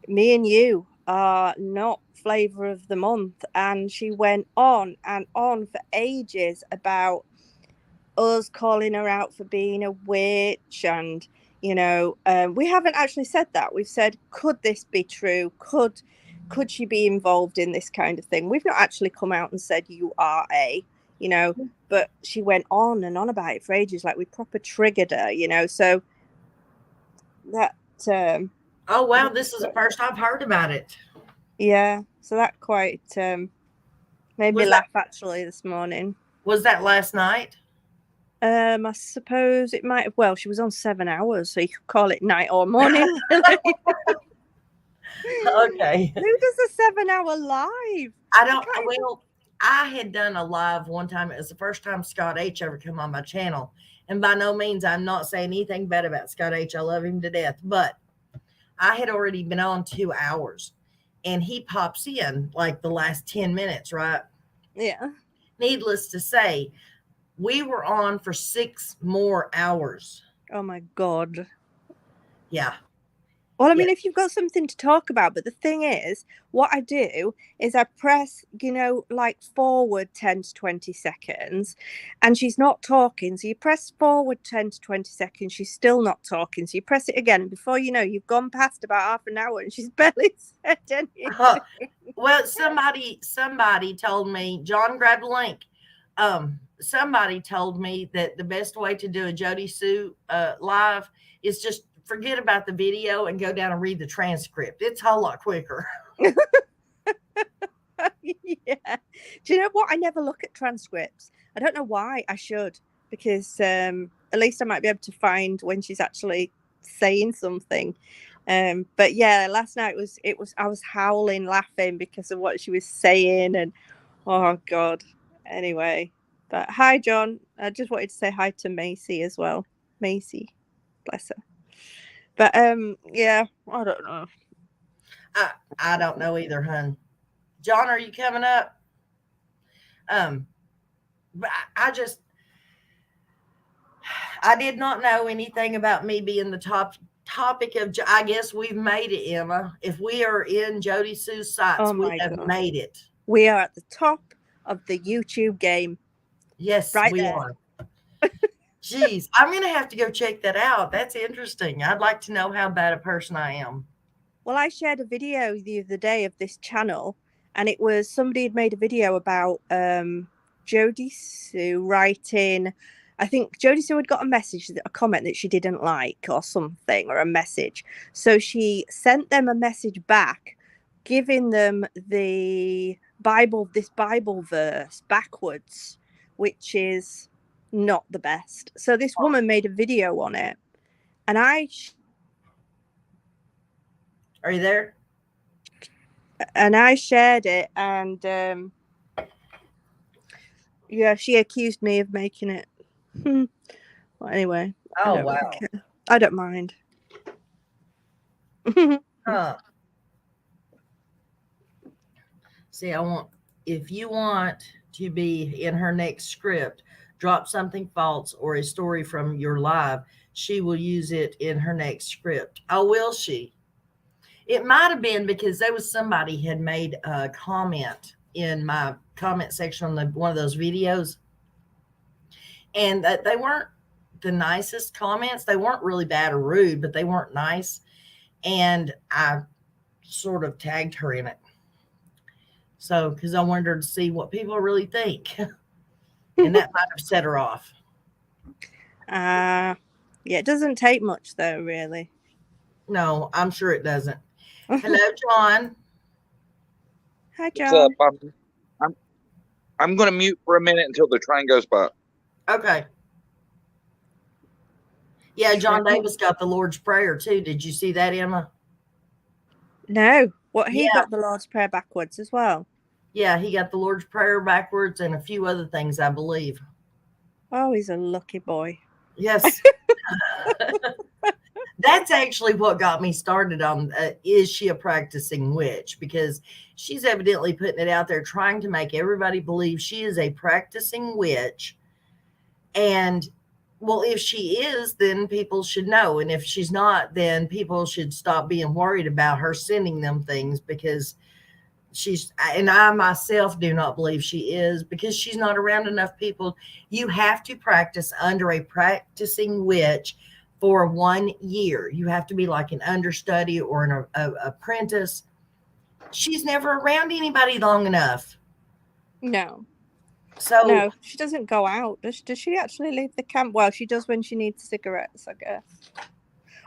me and you are not flavor of the month. And she went on and on for ages about us calling her out for being a witch. And, we haven't actually said that. We've said, could this be true? Could she be involved in this kind of thing? We've not actually come out and said you are but she went on and on about it for ages, like we proper triggered her, so that oh wow, this is the first I've heard about it. Yeah, so that quite made me laugh actually this morning. Was that last night? I suppose it might have. Well, she was on 7 hours, so you could call it night or morning. Okay. Who does a 7-hour live? I had done a live one time. It was the first time Scott H ever come on my channel. And by no means, I'm not saying anything bad about Scott H. I love him to death. But I had already been on 2 hours. And he pops in like the last 10 minutes, right? Yeah. Needless to say, we were on for 6 more hours. Oh, my God. Yeah. Well, I mean, if you've got something to talk about, but the thing is, what I do is I press, like forward 10 to 20 seconds and she's not talking. So you press forward 10 to 20 seconds, she's still not talking. So you press it again. And before you know, you've gone past about half an hour and she's barely said anything. Well, somebody told me, John grabbed a link. Somebody told me that the best way to do a Jody Sue live is just forget about the video and go down and read the transcript. It's a whole lot quicker. Yeah. Do you know what? I never look at transcripts. I don't know why. I should, because at least I might be able to find when she's actually saying something. But yeah, last night I was howling laughing because of what she was saying, and oh God. Anyway, but hi John. I just wanted to say hi to Macy as well. Macy, bless her. But yeah, I don't know. I don't know either, hun. John, are you coming up? But I just I did not know anything about me being the topic of. I guess we've made it, Emma. If we are in Jody Sue's sights, Oh we my have God. made it. We are at the top of the YouTube game. Yes, Right we there. are. Jeez, I'm going to have to go check that out. That's interesting. I'd like to know how bad a person I am. Well, I shared a video the other day of this channel, and it was somebody had made a video about Jody Sue writing. I think Jody Sue had got a comment that she didn't like or something, or a message. So she sent them a message back, giving them this Bible verse backwards, which is not the best. So this woman made a video on it, and Are you there? I shared it, and yeah, she accused me of making it. Well, anyway, Oh, wow. I don't mind. Huh. See, if you want to be in her next script, drop something false or a story from your live, she will use it in her next script. Oh, will she? It might have been because there was somebody had made a comment in my comment section on one of those videos, and they weren't the nicest comments. They weren't really bad or rude, but they weren't nice. And I sort of tagged her in it. So, because I wanted her to see what people really think. And that might have set her off. Yeah, it doesn't take much though, really. No, I'm sure it doesn't. Hello, John. Hi, John. What's up? I'm going to mute for a minute until the train goes by. Okay. Yeah, John Davis got the Lord's Prayer too. Did you see that, Emma? No. What, he got the Lord's Prayer backwards as well? Yeah, he got the Lord's Prayer backwards and a few other things, I believe. Oh, he's a lucky boy. Yes. That's actually what got me started on is she a practicing witch? Because she's evidently putting it out there trying to make everybody believe she is a practicing witch. And, well, if she is, then people should know. And if she's not, then people should stop being worried about her sending them things, because and I myself do not believe she is, because she's not around enough people. You have to practice under a practicing witch for 1 year. You have to be like an understudy or an apprentice. She's never around anybody long enough. No. So no, she doesn't go out. Does she actually leave the camp? Well, she does when she needs cigarettes, I guess.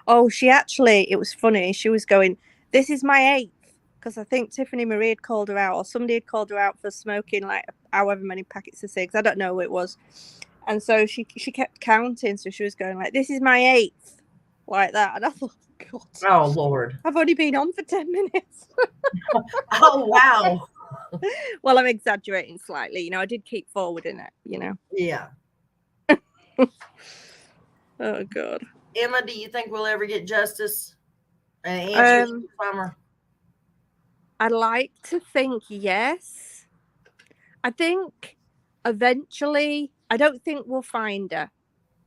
Oh, it was funny. She was going, this is my 8th. Because I think Tiffany Marie had called her out, or somebody had called her out for smoking like however many packets of cigs. I don't know who it was. And so she kept counting. So she was going like, this is my 8th. Like that. And I thought, God. Oh, Lord. I've only been on for 10 minutes. Oh, wow. Well, I'm exaggerating slightly. I did keep forwarding it, Yeah. Oh, God. Emma, do you think we'll ever get justice and answers from her? I'd like to think yes. I think eventually, I don't think we'll find her,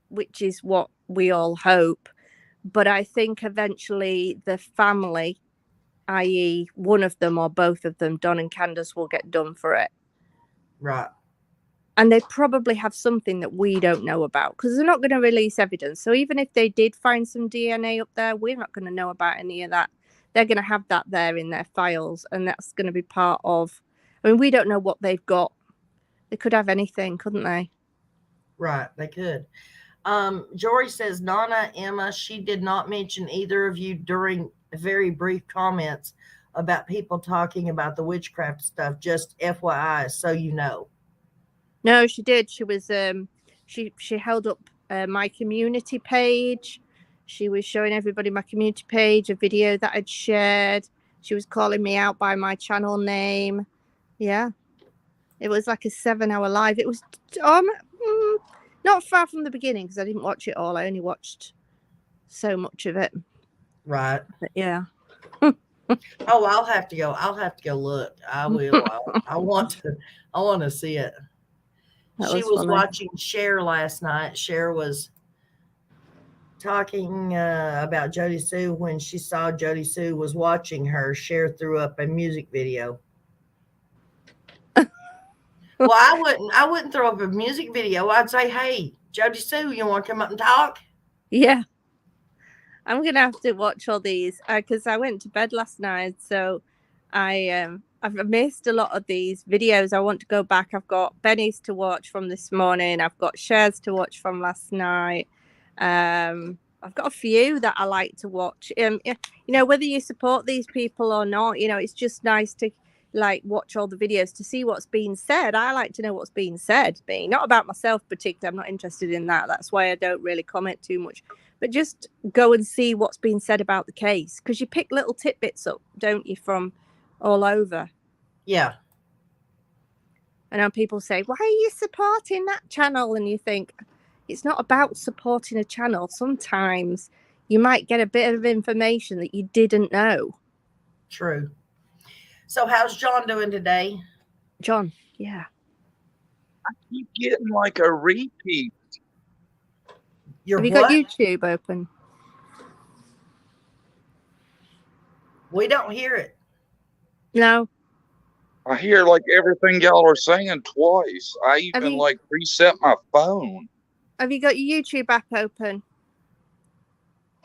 which is what we all hope. But I think eventually the family, i.e. one of them or both of them, Don and Candace, will get done for it. Right. And they probably have something that we don't know about, because they're not going to release evidence. So even if they did find some DNA up there, we're not going to know about any of that. They're going to have that there in their files, and that's going to be part of. I mean, we don't know what they've got. They could have anything, couldn't they? Right, they could. Jory says, Nana, Emma, she did not mention either of you during very brief comments about people talking about the witchcraft stuff. Just FYI, so you know. No, she did. She was she held up my community page. She was showing everybody my community page, a video that I'd shared. She was calling me out by my channel name. Yeah. It was like a 7-hour live. It was not far from the beginning, because I didn't watch it all. I only watched so much of it. Right. But yeah. Oh, I'll have to go look. I will. I want to see it. She was watching Cher last night. Cher was talking about Jody Sue when she saw Jody Sue was watching her. Cher threw up a music video. Well, I wouldn't throw up a music video. I'd say, hey, Jody Sue, you want to come up and talk? Yeah. I'm going to have to watch all these because I went to bed last night. So I've missed a lot of these videos. I want to go back. I've got Benny's to watch from this morning. I've got Cher's to watch from last night. I've got a few that I like to watch. You know, whether you support these people or not, you know, it's just nice to like watch all the videos to see what's being said. I like to know what's being said, not about myself particularly. I'm not interested in that. That's why I don't really comment too much. But just go and see what's being said about the case, because you pick little tidbits up, don't you, from all over. Yeah. And then people say, why are you supporting that channel? And you think, it's not about supporting a channel. Sometimes you might get a bit of information that you didn't know. True. So how's John doing today? John, yeah. I keep getting like a repeat. Have you got YouTube open? We don't hear it. No. I hear like everything y'all are saying twice. I even like reset my phone. Have you got your YouTube app open?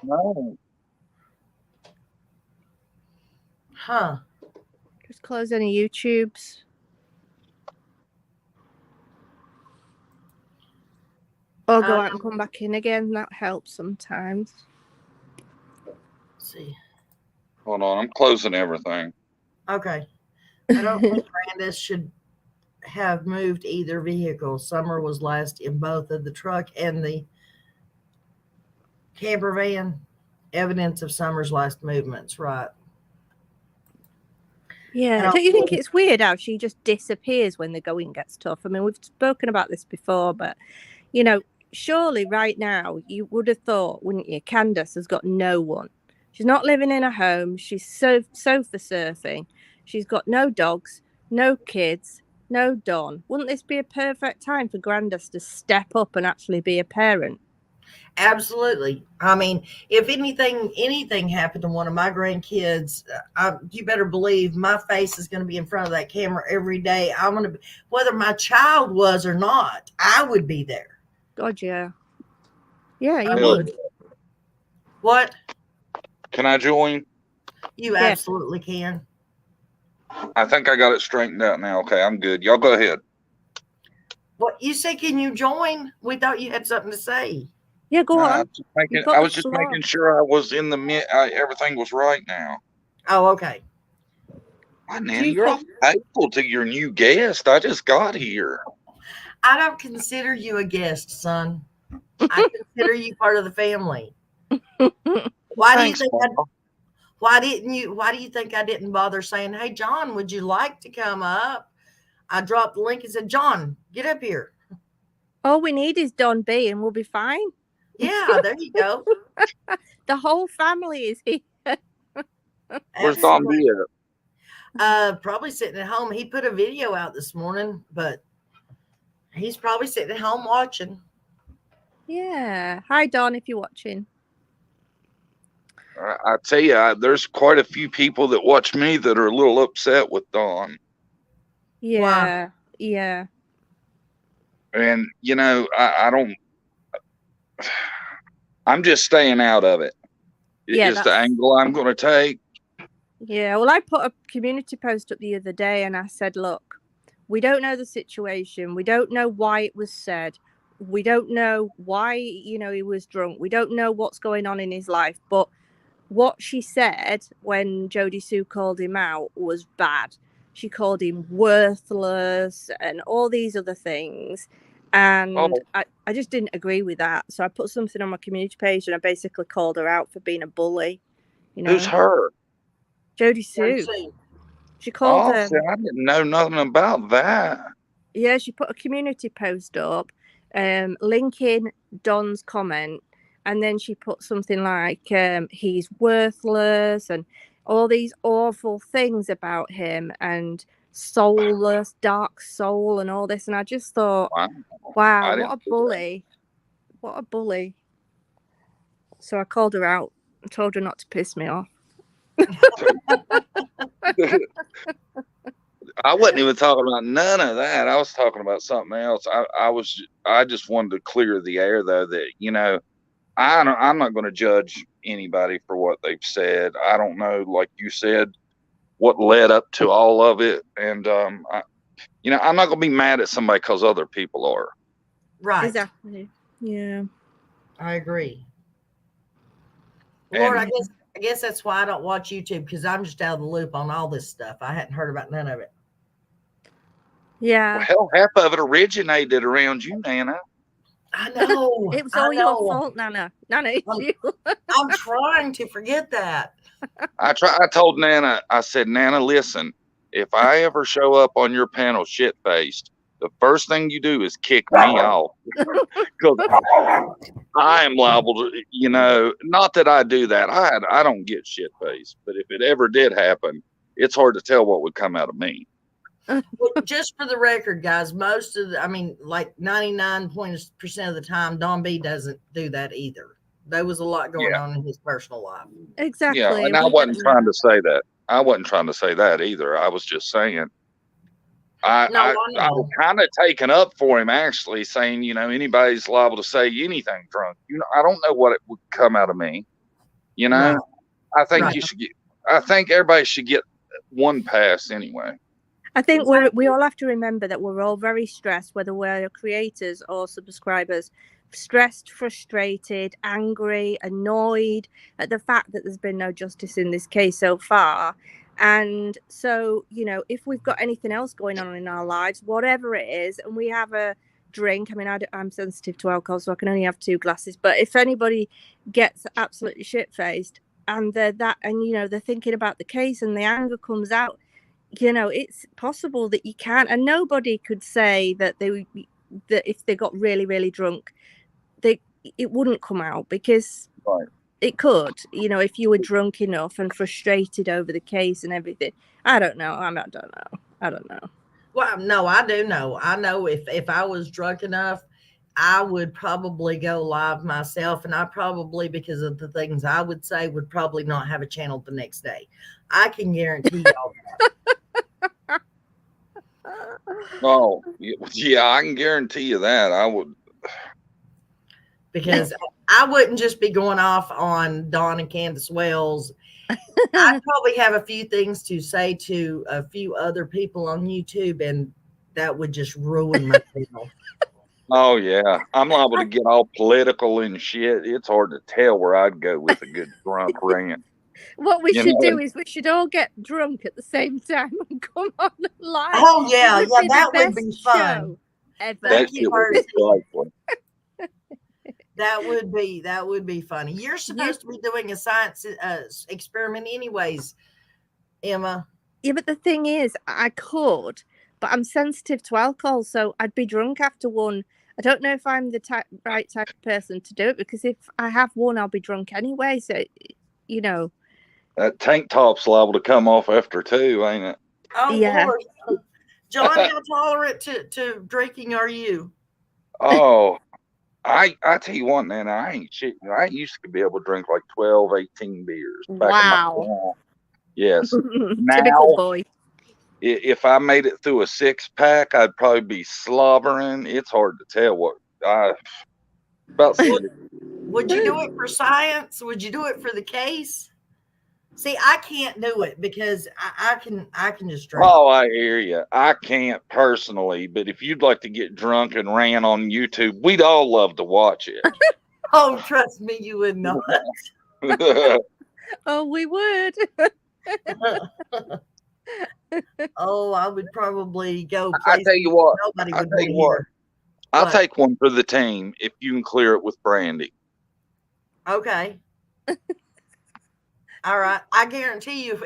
No. Huh. Just close any YouTubes. Or go out and come back in again. That helps sometimes. Let's see. Hold on, I'm closing everything. Okay. I don't think Brandis should have moved either vehicle. Summer was last in both of the truck and the camper van. Evidence of Summer's last movements, right? Yeah, don't you think it's weird how she just disappears when the going gets tough? I mean, we've spoken about this before, but, you know, surely right now you would have thought, wouldn't you, Candace has got no one. She's not living in a home. She's sofa surfing. She's got no dogs, no kids, no Don. Wouldn't this be a perfect time for Grandis to step up and actually be a parent? Absolutely. I mean, if anything happened to one of my grandkids, you better believe my face is going to be in front of that camera every day. I'm going to, whether my child was or not, I would be there. God, yeah. Yeah, you would. What? Can I join? You absolutely can. I think I got it straightened out now. Okay, I'm good. Y'all go ahead. What you say? Can you join? We thought you had something to say. Yeah, go on. I was just making sure I was in the everything was right now. Oh, okay. Wow, Nanny, you're all faithful to your new guest. I just got here. I don't consider you a guest, son. I consider you part of the family. Why do you think why do you think I didn't bother saying, hey, John, would you like to come up? I dropped the link and said, John, get up here. All we need is Don B and we'll be fine. Yeah, there you go. The whole family is here. Where's Don B at? Probably sitting at home. He put a video out this morning, but he's probably sitting at home watching. Yeah. Hi, Don, if you're watching. I tell you, there's quite a few people that watch me that are a little upset with Dawn. Yeah. Wow. Yeah. And, you know, I'm just staying out of it. Yeah, is the angle I'm going to take. Yeah. Well, I put a community post up the other day and I said, look, we don't know the situation. We don't know why it was said. We don't know why, you know, he was drunk. We don't know what's going on in his life. But what she said when Jody Sue called him out was bad. She called him worthless and all these other things. And I just didn't agree with that. So I put something on my community page and I basically called her out for being a bully. You know? Who's her? Jody Sue. She called her. See, I didn't know nothing about that. Yeah, she put a community post up, linking Don's comment. And then she put something like, he's worthless and all these awful things about him and soulless, dark soul and all this. And I just thought, wow, what a bully. What a bully. So I called her out and told her not to piss me off. I wasn't even talking about none of that. I was talking about something else. I just wanted to clear the air, though, that, you know, I'm not going to judge anybody for what they've said. I don't know, like you said, what led up to all of it. And, you know, I'm not going to be mad at somebody because other people are. Right. Exactly. Yeah. I agree. Lord, I guess that's why I don't watch YouTube, because I'm just out of the loop on all this stuff. I hadn't heard about none of it. Yeah. Well, hell, half of it originated around you, Nana. I know. It was all your fault, Nana. Nana, it's you. I'm trying to forget that. I told Nana, I said, Nana, listen, if I ever show up on your panel shit-faced, the first thing you do is kick me off. Because I am liable to, you know, not that I do that. I don't get shit-faced. But if it ever did happen, it's hard to tell what would come out of me. Well, just for the record, guys, most of the, I mean, like 99% of the time, Don B doesn't do that either. There was a lot going on in his personal life. Exactly. Yeah, and I wasn't trying to say that. I wasn't trying to say that either. I was just saying, I was kind of taken up for him, actually, saying, you know, anybody's liable to say anything drunk. You know, I don't know what it would come out of me. You know, I think you should get, I think everybody should get one pass anyway. I think we all have to remember that we're all very stressed, whether we're creators or subscribers. Stressed, frustrated, angry, annoyed at the fact that there's been no justice in this case so far. And so, you know, if we've got anything else going on in our lives, whatever it is, and we have a drink, I mean, I'm sensitive to alcohol, so I can only have 2 glasses. But if anybody gets absolutely shit-faced and they're you know, they're thinking about the case and the anger comes out, you know, it's possible that you can. And nobody could say that if they got really, really drunk, it wouldn't come out, because it could, you know, if you were drunk enough and frustrated over the case and everything. I don't know. I don't know. Well, no, I do know. I know if I was drunk enough, I would probably go live myself, and I probably, because of the things I would say, would probably not have a channel the next day. I can guarantee y'all that. Oh, yeah, I can guarantee you that. I would. Because I wouldn't just be going off on Dawn and Candace Wells. I'd probably have a few things to say to a few other people on YouTube, and that would just ruin my channel. Oh, yeah. I'm liable to get all political and shit. It's hard to tell where I'd go with a good drunk rant. What we should do is we should all get drunk at the same time and come on live. Oh, yeah. Yeah, that would be fun. Thank you, Hurst. That would be funny. You're supposed to be doing a science experiment anyways, Emma. Yeah, but the thing is, I could, but I'm sensitive to alcohol, so I'd be drunk after one. I don't know if I'm the right type of person to do it, because if I have one, I'll be drunk anyway. So, you know. That tank top's liable to come off after 2, ain't it? Oh, yeah. Lord. John, how tolerant to drinking are you? Oh, I tell you what, man, I ain't shit. I used to be able to drink like 12, 18 beers. Wow. Yes. Typical boy. If I made it through a 6-pack, I'd probably be slobbering. It's hard to tell what Would you do it for science? Would you do it for the case? See, I can't do it because I can just drink. Oh, I hear you. I can't personally, but if you'd like to get drunk and rant on YouTube, we'd all love to watch it. Oh, trust me, you would not. Oh, we would. Oh, I would probably go. I tell you what. Nobody would be here. I'll take one for the team if you can clear it with brandy. Okay. All right. I guarantee you,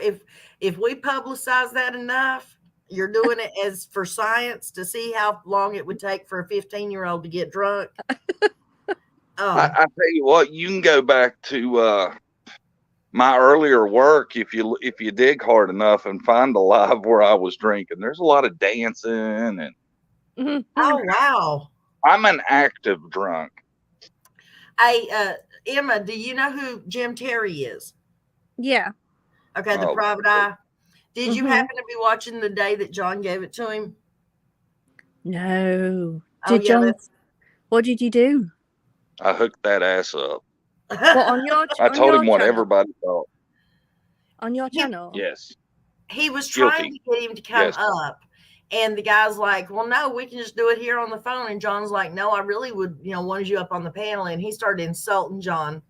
if we publicize that enough, you're doing it as for science to see how long it would take for a 15-year-old to get drunk. Oh. I tell you what, you can go back to my earlier work if you dig hard enough and find a live where I was drinking. There's a lot of dancing and. Oh, wow. I'm an active drunk. Hey, Emma, do you know who Jim Terry is? Yeah. Okay, the Oh. private eye. Did you Mhm. happen to be watching the day that John gave it to him? No. Oh, Did yeah, John? What did you do? I hooked that ass up. What on your I on told your him what channel? everybody thought. On your channel? Yes. He was trying Guilty. to get him to come Yes. up. And the guy's like, well, no, we can just do it here on the phone. And John's like, no, I really would, wanted you up on the panel. And he started insulting John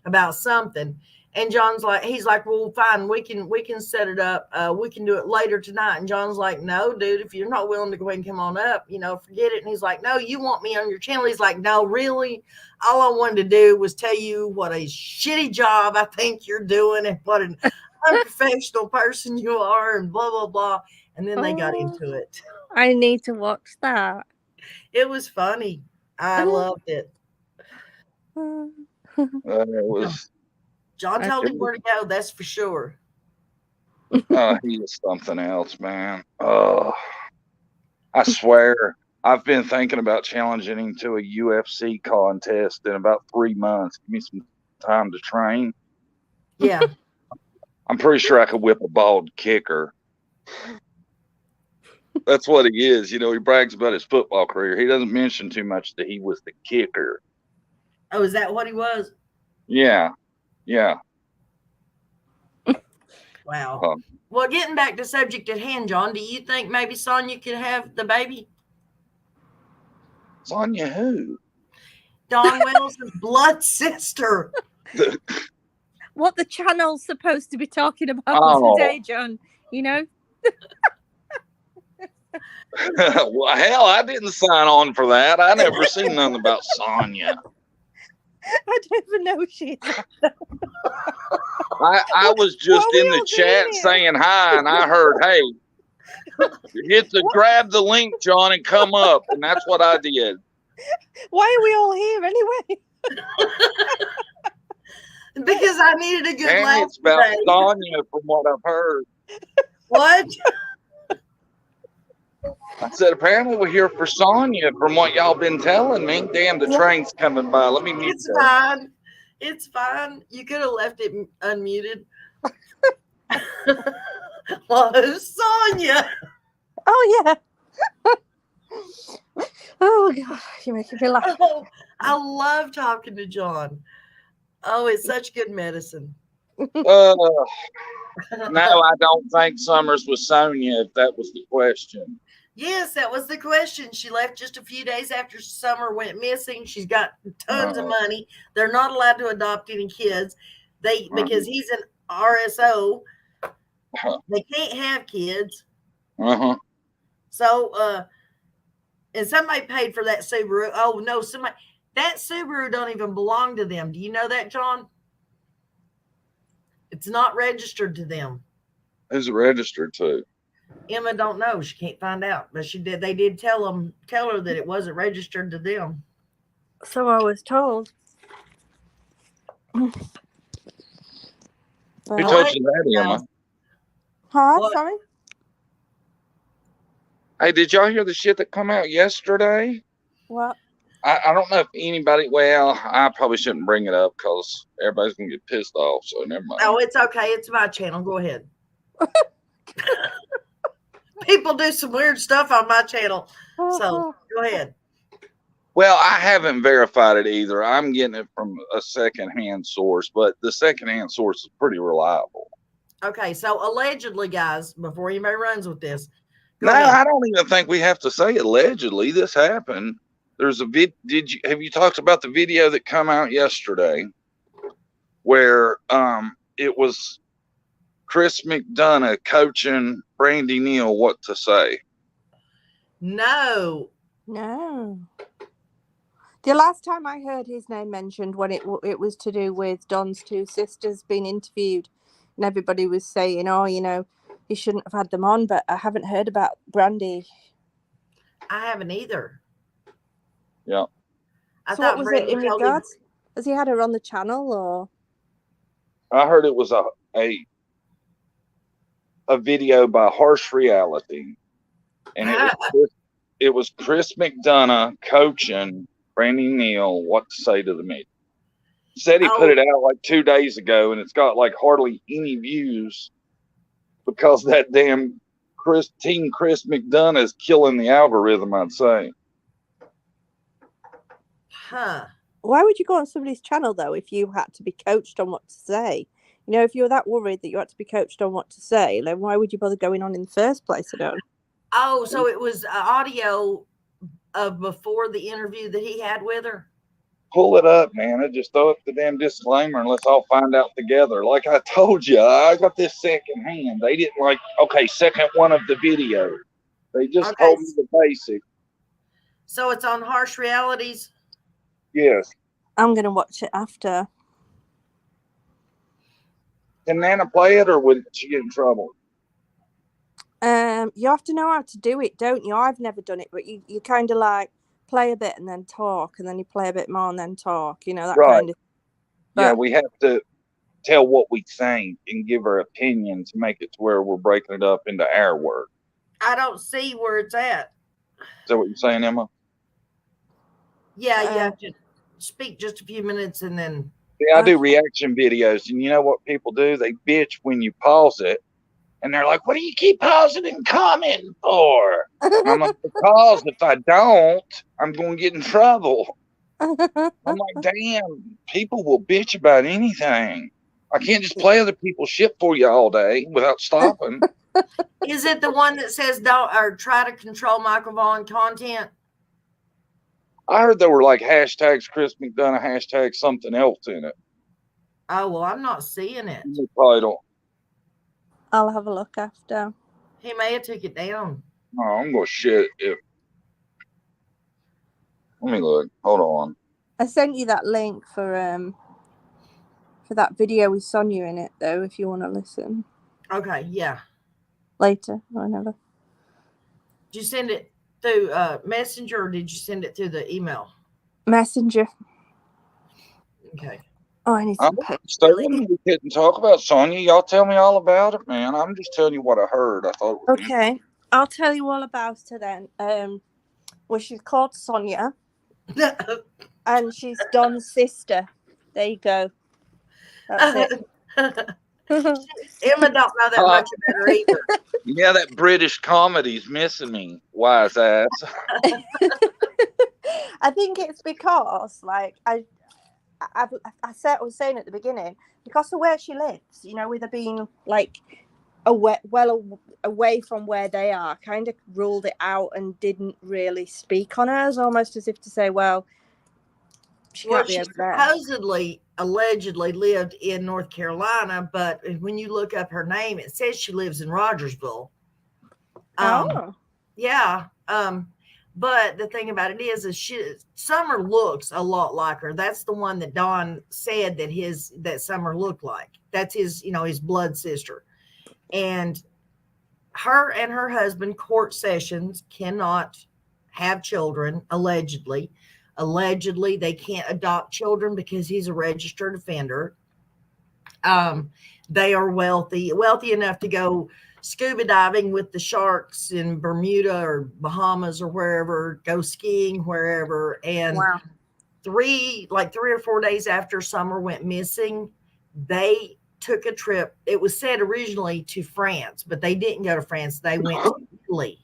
about something. And John's like, he's like, well, fine, we can set it up. We can do it later tonight. And John's like, no, dude, if you're not willing to go ahead and come on up, forget it. And he's like, no, you want me on your channel? He's like, no, really. All I wanted to do was tell you what a shitty job I think you're doing and what an unprofessional person you are and blah, blah, blah. And then they got into it. I need to watch that. It was funny. I loved it. It was. John told him where to go, that's for sure. He is something else, man. Oh, I swear, I've been thinking about challenging him to a UFC contest in about 3 months. Give me some time to train. Yeah. I'm pretty sure I could whip a bald kicker. That's what he is. He brags about his football career. He doesn't mention too much that he was the kicker. Oh, is that what he was? Yeah. Yeah. Wow. Well, getting back to subject at hand, John, do you think maybe Sonia could have the baby? Sonia who? Don Wells' blood sister. What the channel's supposed to be talking about today, John, Well, hell, I didn't sign on for that. I never seen nothing about Sonia. I don't even know who she is. I was just in the chat saying hi, and I heard, hey, grab the link, John, and come up. And that's what I did. Why are we all here anyway? Because I needed a good laugh. It's about Sonia from what I've heard. What? I said, apparently we're here for Sonia from what y'all been telling me. Damn, the train's coming by. Let me mute It's fine. It's fine. You could have left it unmuted. Well, who's Sonia? Oh, yeah. Oh, God. You're making me laugh. Oh, I love talking to John. Oh, it's such good medicine. No, I don't think Summers was Sonia, if that was the question. Yes, that was the question. She left just a few days after Summer went missing. She's got tons of money. They're not allowed to adopt any kids. Because he's an RSO. They can't have kids. So, and somebody paid for that Subaru. Oh no, that Subaru don't even belong to them. Do you know that, John? It's not registered to them. Who's it registered to? Emma don't know. She can't find out, but she did. They did tell her that it wasn't registered to them. So I was told. Who told you that, Emma? Huh? What? Sorry? Hey, did y'all hear the shit that come out yesterday? What? I don't know if anybody, well, I probably shouldn't bring it up because everybody's going to get pissed off, so never mind. Oh, it's okay. It's my channel. Go ahead. People do some weird stuff on my channel, so go ahead. Well, I haven't verified it either. I'm getting it from a secondhand source, but the secondhand source is pretty reliable. Okay, so allegedly, guys, before anybody runs with this, no, I don't even think we have to say allegedly. This happened. There's a have you talked about the video that come out yesterday where it was Chris McDonough coaching Brandy Neal what to say? No. The last time I heard his name mentioned when it was to do with Don's two sisters being interviewed, and everybody was saying, oh, he shouldn't have had them on, but I haven't heard about Brandy. I haven't either. Yeah. So what was it in regards? Has he had her on the channel, or? I heard it was a video by Harsh Reality, and it was Chris McDonough coaching Brandy Neal what to say to the media. Said he put it out like 2 days ago, and it's got like hardly any views because that damn Chris McDonough is killing the algorithm, I'd say. Huh. Why would you go on somebody's channel though if you had to be coached on what to say? You know, if you were that worried that you had to be coached on what to say, then why would you bother going on in the first place? I don't. Oh, so it was audio of before the interview that he had with her? Pull it up, man. I just throw up the damn disclaimer and let's all find out together. Like I told you, I got this second hand. They didn't like, okay, second one of the video. They just told me the basic. So it's on Harsh Realities? Yes. I'm going to watch it after. Can Nana play it or would she get in trouble? You have to know how to do it, don't you? I've never done it, but you kind of like play a bit and then talk, and then you play a bit more and then talk, you know, that kind of. But, yeah, we have to tell what we think and give our opinion to make it to where we're breaking it up into our work. I don't see where it's at. Is that what you're saying, Emma? Yeah, you have to speak just a few minutes and then. Yeah, I do reaction videos, and you know what people do? They bitch when you pause it, and they're like, what do you keep pausing and commenting for? And I'm like, because if I don't, I'm going to get in trouble. I'm like, damn, people will bitch about anything. I can't just play other people's shit for you all day without stopping. Is it the one that says don't or try to control microphone content? I heard there were like hashtags Chris McDonough, hashtag something else in it. Oh, well, I'm not seeing it. You probably don't. I'll have a look after. He may have took it down. Oh, I'm going to shit if. Let me look. Hold on. I sent you that link for that video with Sonia in it, though, if you want to listen. Okay, yeah. Later, whenever. Did you send it through Messenger or did you send it through the email? Messenger. Okay. Oh, I need some We couldn't talk about Sonia. Y'all tell me all about it, man. I'm just telling you what I heard. I thought it was okay. I'll tell you all about her then. Well, she's called Sonia. And she's Don's sister. There you go. That's it. Emma don't know that much about her either. Yeah, that British comedy's missing me, wise ass. I think it's because, like, I was saying at the beginning, because of where she lives, you know, with her being like away from where they are, kind of ruled it out and didn't really speak on hers, almost as if to say, well, she can't be over there. Supposedly, allegedly lived in North Carolina, but when you look up her name, it says she lives in Rogersville. Yeah. But the thing about it is Summer looks a lot like her. That's the one that Don said that Summer looked like. That's his, his blood sister. And her and her husband, Court Sessions, cannot have children, allegedly. Allegedly, they can't adopt children because he's a registered offender. They are wealthy enough to go scuba diving with the sharks in Bermuda or Bahamas or wherever, go skiing wherever. And wow. 3 or 4 days after Summer went missing, they took a trip. It was said originally to France, but they didn't go to France. They went to Italy.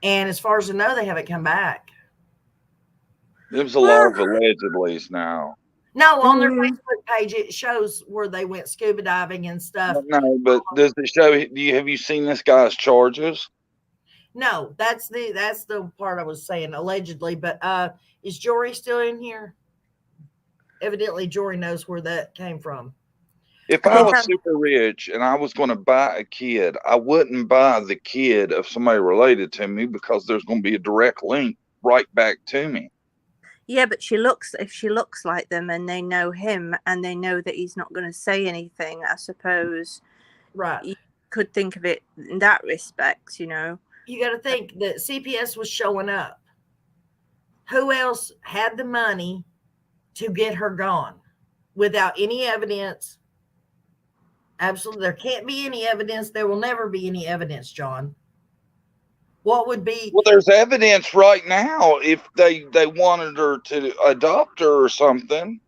And as far as I know, they haven't come back. There's a lot of allegedlys now. No, on their Facebook page, it shows where they went scuba diving and stuff. No, but does it show? Have you seen this guy's charges? No, that's the part I was saying, allegedly. But is Jory still in here? Evidently, Jory knows where that came from. If I was super rich and I was going to buy a kid, I wouldn't buy the kid of somebody related to me because there's going to be a direct link right back to me. Yeah, but if she looks like them and they know him and they know that he's not going to say anything, I suppose. Right. You could think of it in that respect, You got to think that CPS was showing up. Who else had the money to get her gone without any evidence? Absolutely. There can't be any evidence. There will never be any evidence, John. What would be? Well, there's evidence right now if they wanted her to adopt her or something.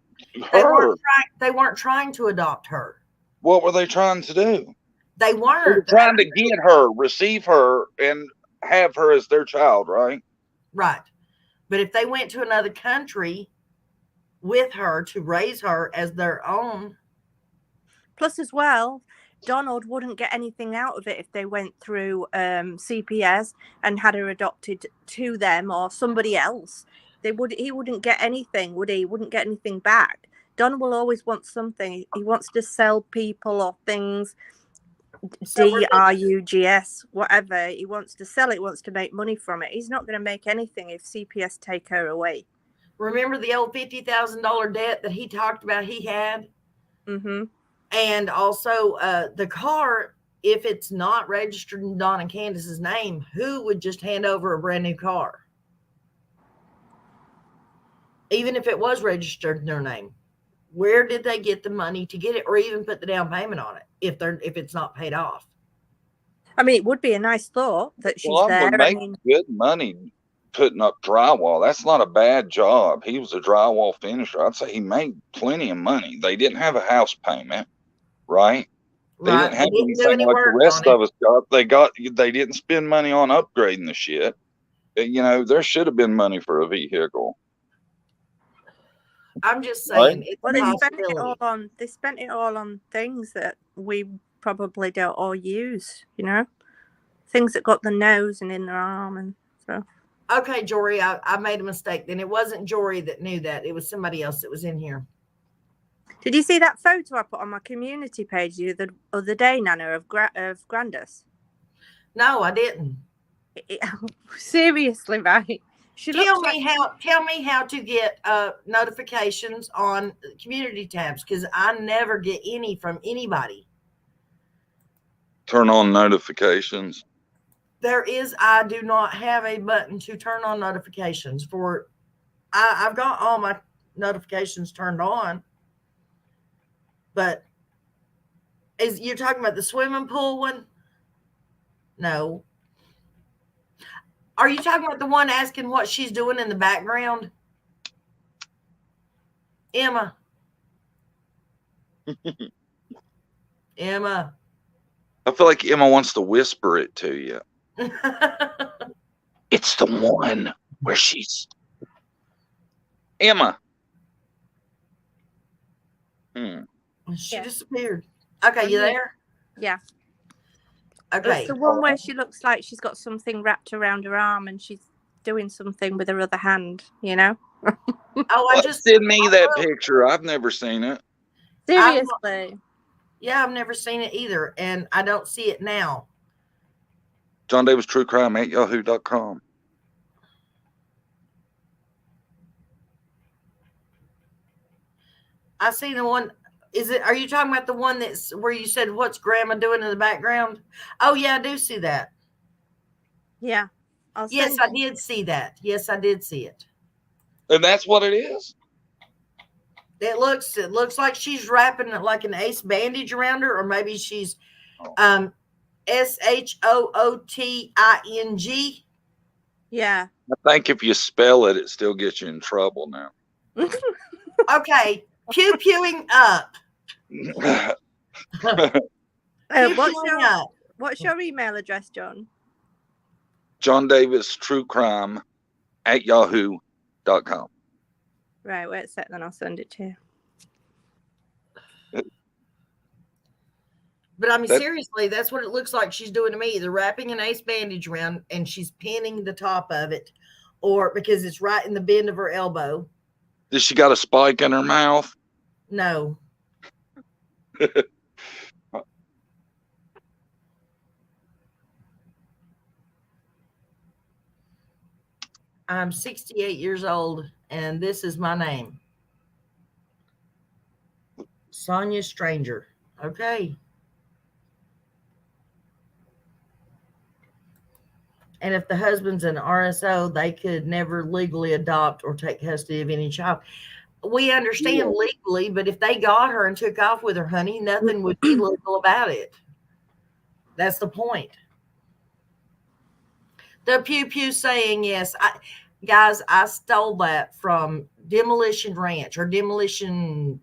her. They weren't trying to adopt her. What were they trying to do? They They were weren't. trying to get her, receive her, and have her as their child, right? Right. But if they went to another country with her to raise her as their own. Plus, as well, Donald wouldn't get anything out of it if they went through CPS and had her adopted to them or somebody else. He wouldn't get anything, would he? He wouldn't get anything back. Don will always want something. He wants to sell people or things. DRUGS, whatever. He wants to sell it, wants to make money from it. He's not going to make anything if CPS take her away. Remember the old $50,000 debt that he talked about he had? Mm-hmm. And also the car, if it's not registered in Don and Candace's name, who would just hand over a brand new car? Even if it was registered in their name, where did they get the money to get it, or even put the down payment on it if it's not paid off? I mean, it would be a nice thought that she's Well, there. would make good money putting up drywall. That's not a bad job. He was a drywall finisher. I'd say he made plenty of money. They didn't have a house payment, right? They didn't have anything like the rest of us got. They didn't spend money on upgrading the shit. You know, there should have been money for a vehicle. I'm just saying, right? It's well, they spent it all on things that we probably don't all use, you know, things that got the nose and in their arm and so. Okay, Jory, I made a mistake. Then it wasn't Jory that knew that. It was somebody else that was in here. Did you see that photo I put on my community page the other day, Nana, of Grandis? No, I didn't. Seriously, right? Tell me how to get notifications on community tabs, because I never get any from anybody. Turn on notifications. I do not have a button to turn on notifications for. I've got all my notifications turned on, but you're talking about the swimming pool one? No. Are you talking about the one asking what she's doing in the background? Emma. Emma. I feel like Emma wants to whisper it to you. It's the one where she's Emma. She disappeared. Okay, you there? Yeah. Okay. It's the one where she looks like she's got something wrapped around her arm and she's doing something with her other hand, you know? Oh, send me that picture. I've never seen it. Seriously. Yeah, I've never seen it either, and I don't see it now. John Davis True Crime at yahoo.com. I see the one. Are you talking about the one that's where you said, what's grandma doing in the background? Oh, yeah, I do see that. Yeah. Yes, I did see that. Yes, I did see it. And that's what it is? It looks like she's wrapping like an ace bandage around her, or maybe she's SHOOTING. Yeah. I think if you spell it, it still gets you in trouble now. Okay. Pew-pewing up. What's your email address, John? John Davis True Crime at yahoo.com. Right, wait a sec, then I'll send it to you. But I mean, seriously, that's what it looks like she's doing to me. They're wrapping an ace bandage around and she's pinning the top of it, or because it's right in the bend of her elbow. Does she got a spike in her mouth? No. I'm 68 years old, and this is my name. Sonia Stranger. Okay. And if the husband's an RSO, they could never legally adopt or take custody of any child. We understand legally, but if they got her and took off with her, honey, nothing would be legal about it. That's the point. The pew pew saying yes. Guys, I stole that from Demolition Ranch or Demolition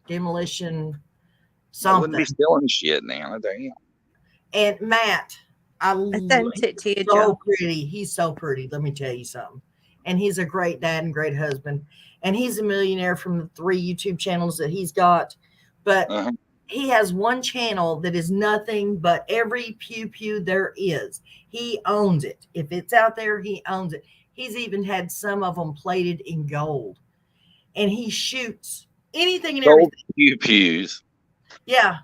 I wouldn't be something. stealing shit, Nana. Damn. And Matt, I sent it to you, so Joe. pretty. He's so pretty. Let me tell you something. And he's a great dad and great husband. And he's a millionaire from the 3 YouTube channels that he's got. But he has one channel that is nothing but every pew pew there is. He owns it. If it's out there, he owns it. He's even had some of them plated in gold. And he shoots anything and Gold everything. pews. Yeah.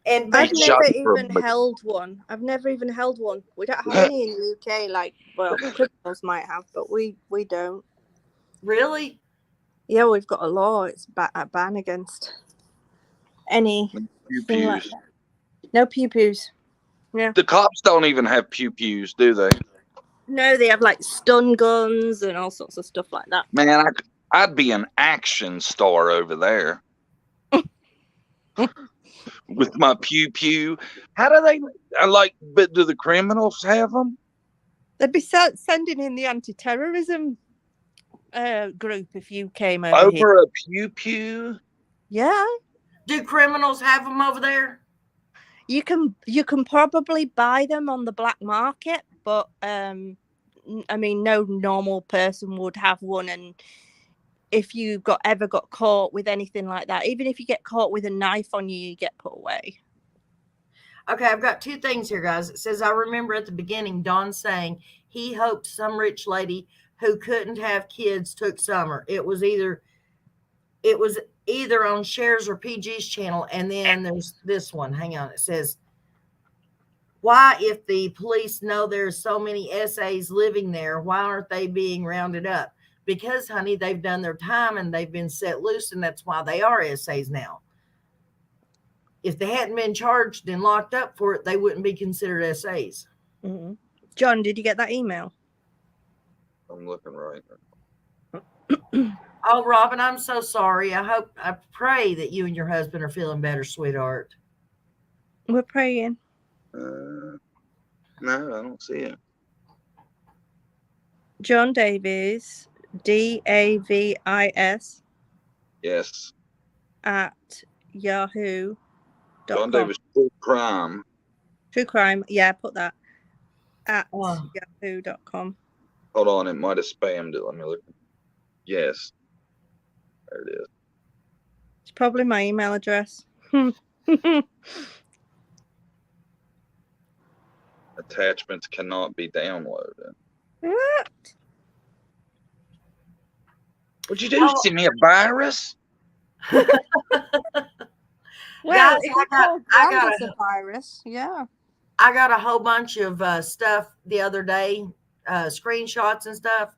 And I've shot never for even a- held one. I've never even held one. We don't have any in the UK. Like, well, criminals might have, but we don't. really? Yeah, we've got a law. It's a ban against any Pew thing like pews. that. No pew pews. Yeah. The cops don't even have pew pews, do they? No, they have like stun guns and all sorts of stuff like that. Man, I'd be an action star over there. With my pew pew. How do they but do the criminals have them? They'd be sending in the anti-terrorism group if you came over here. Over a pew pew? Yeah. Do criminals have them over there? You can probably buy them on the black market, but I mean, no normal person would have one. And if you ever got caught with anything like that, even if you get caught with a knife on you, you get put away. Okay, I've got 2 things here, guys. It says, I remember at the beginning, Don saying he hoped some rich lady who couldn't have kids took Summer. It was either on Cher's or PG's channel. And then there's this one. Hang on. It says, why, if the police know there's so many SAs living there, why aren't they being rounded up? Because, honey, they've done their time and they've been set loose, and that's why they are SAs now. If they hadn't been charged and locked up for it, they wouldn't be considered SAs. Mm-hmm. John, did you get that email? I'm looking right Oh, Robin, I'm so sorry. I pray that you and your husband are feeling better, sweetheart. We're praying. No, I don't see it. John Davies, DAVIS. Yes. At yahoo.com. John Davis, true crime. True crime. Yeah, put that. At yahoo.com. Hold on, it might have spammed it. Let me look. Yes. There it is. It's probably my email address. Attachments cannot be downloaded. What? What'd you do? Send me a virus? Well, Guys, if I got a virus, yeah. I got a whole bunch of stuff the other day, screenshots and stuff.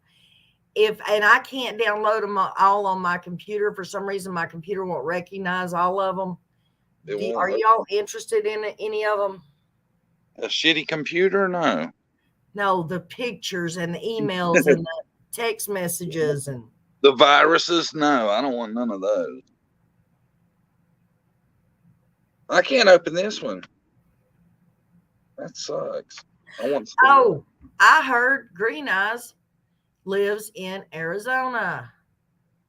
And I can't download them all on my computer. For some reason, my computer won't recognize all of them. Are y'all interested in any of them? A shitty computer? No. No, the pictures and the emails and the text messages and the viruses. No, I don't want none of those. I can't open this one. That sucks. I want. Oh, I heard Green Eyes lives in Arizona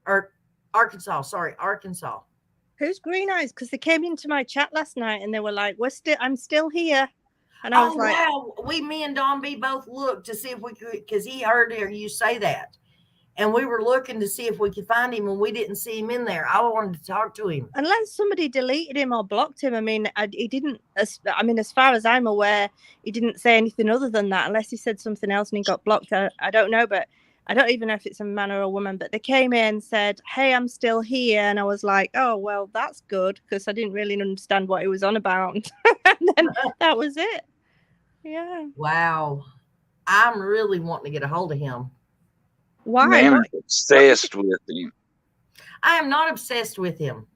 or Arkansas. Sorry, Arkansas. Who's Green Eyes? Because they came into my chat last night and they were like, I'm still here. And I was like, wow. Me and Don B both looked to see if we could, because he heard you say that. And we were looking to see if we could find him, and we didn't see him in there. I wanted to talk to him. Unless somebody deleted him or blocked him. I mean, he didn't, as far as I'm aware, he didn't say anything other than that, unless he said something else and he got blocked. I don't know, but I don't even know if it's a man or a woman. But they came in and said, hey, I'm still here. And I was like, oh, well, that's good, because I didn't really understand what he was on about. And then that was it. Yeah. Wow. I'm really wanting to get a hold of him. Why? Man, I'm obsessed with him. I am not obsessed with him.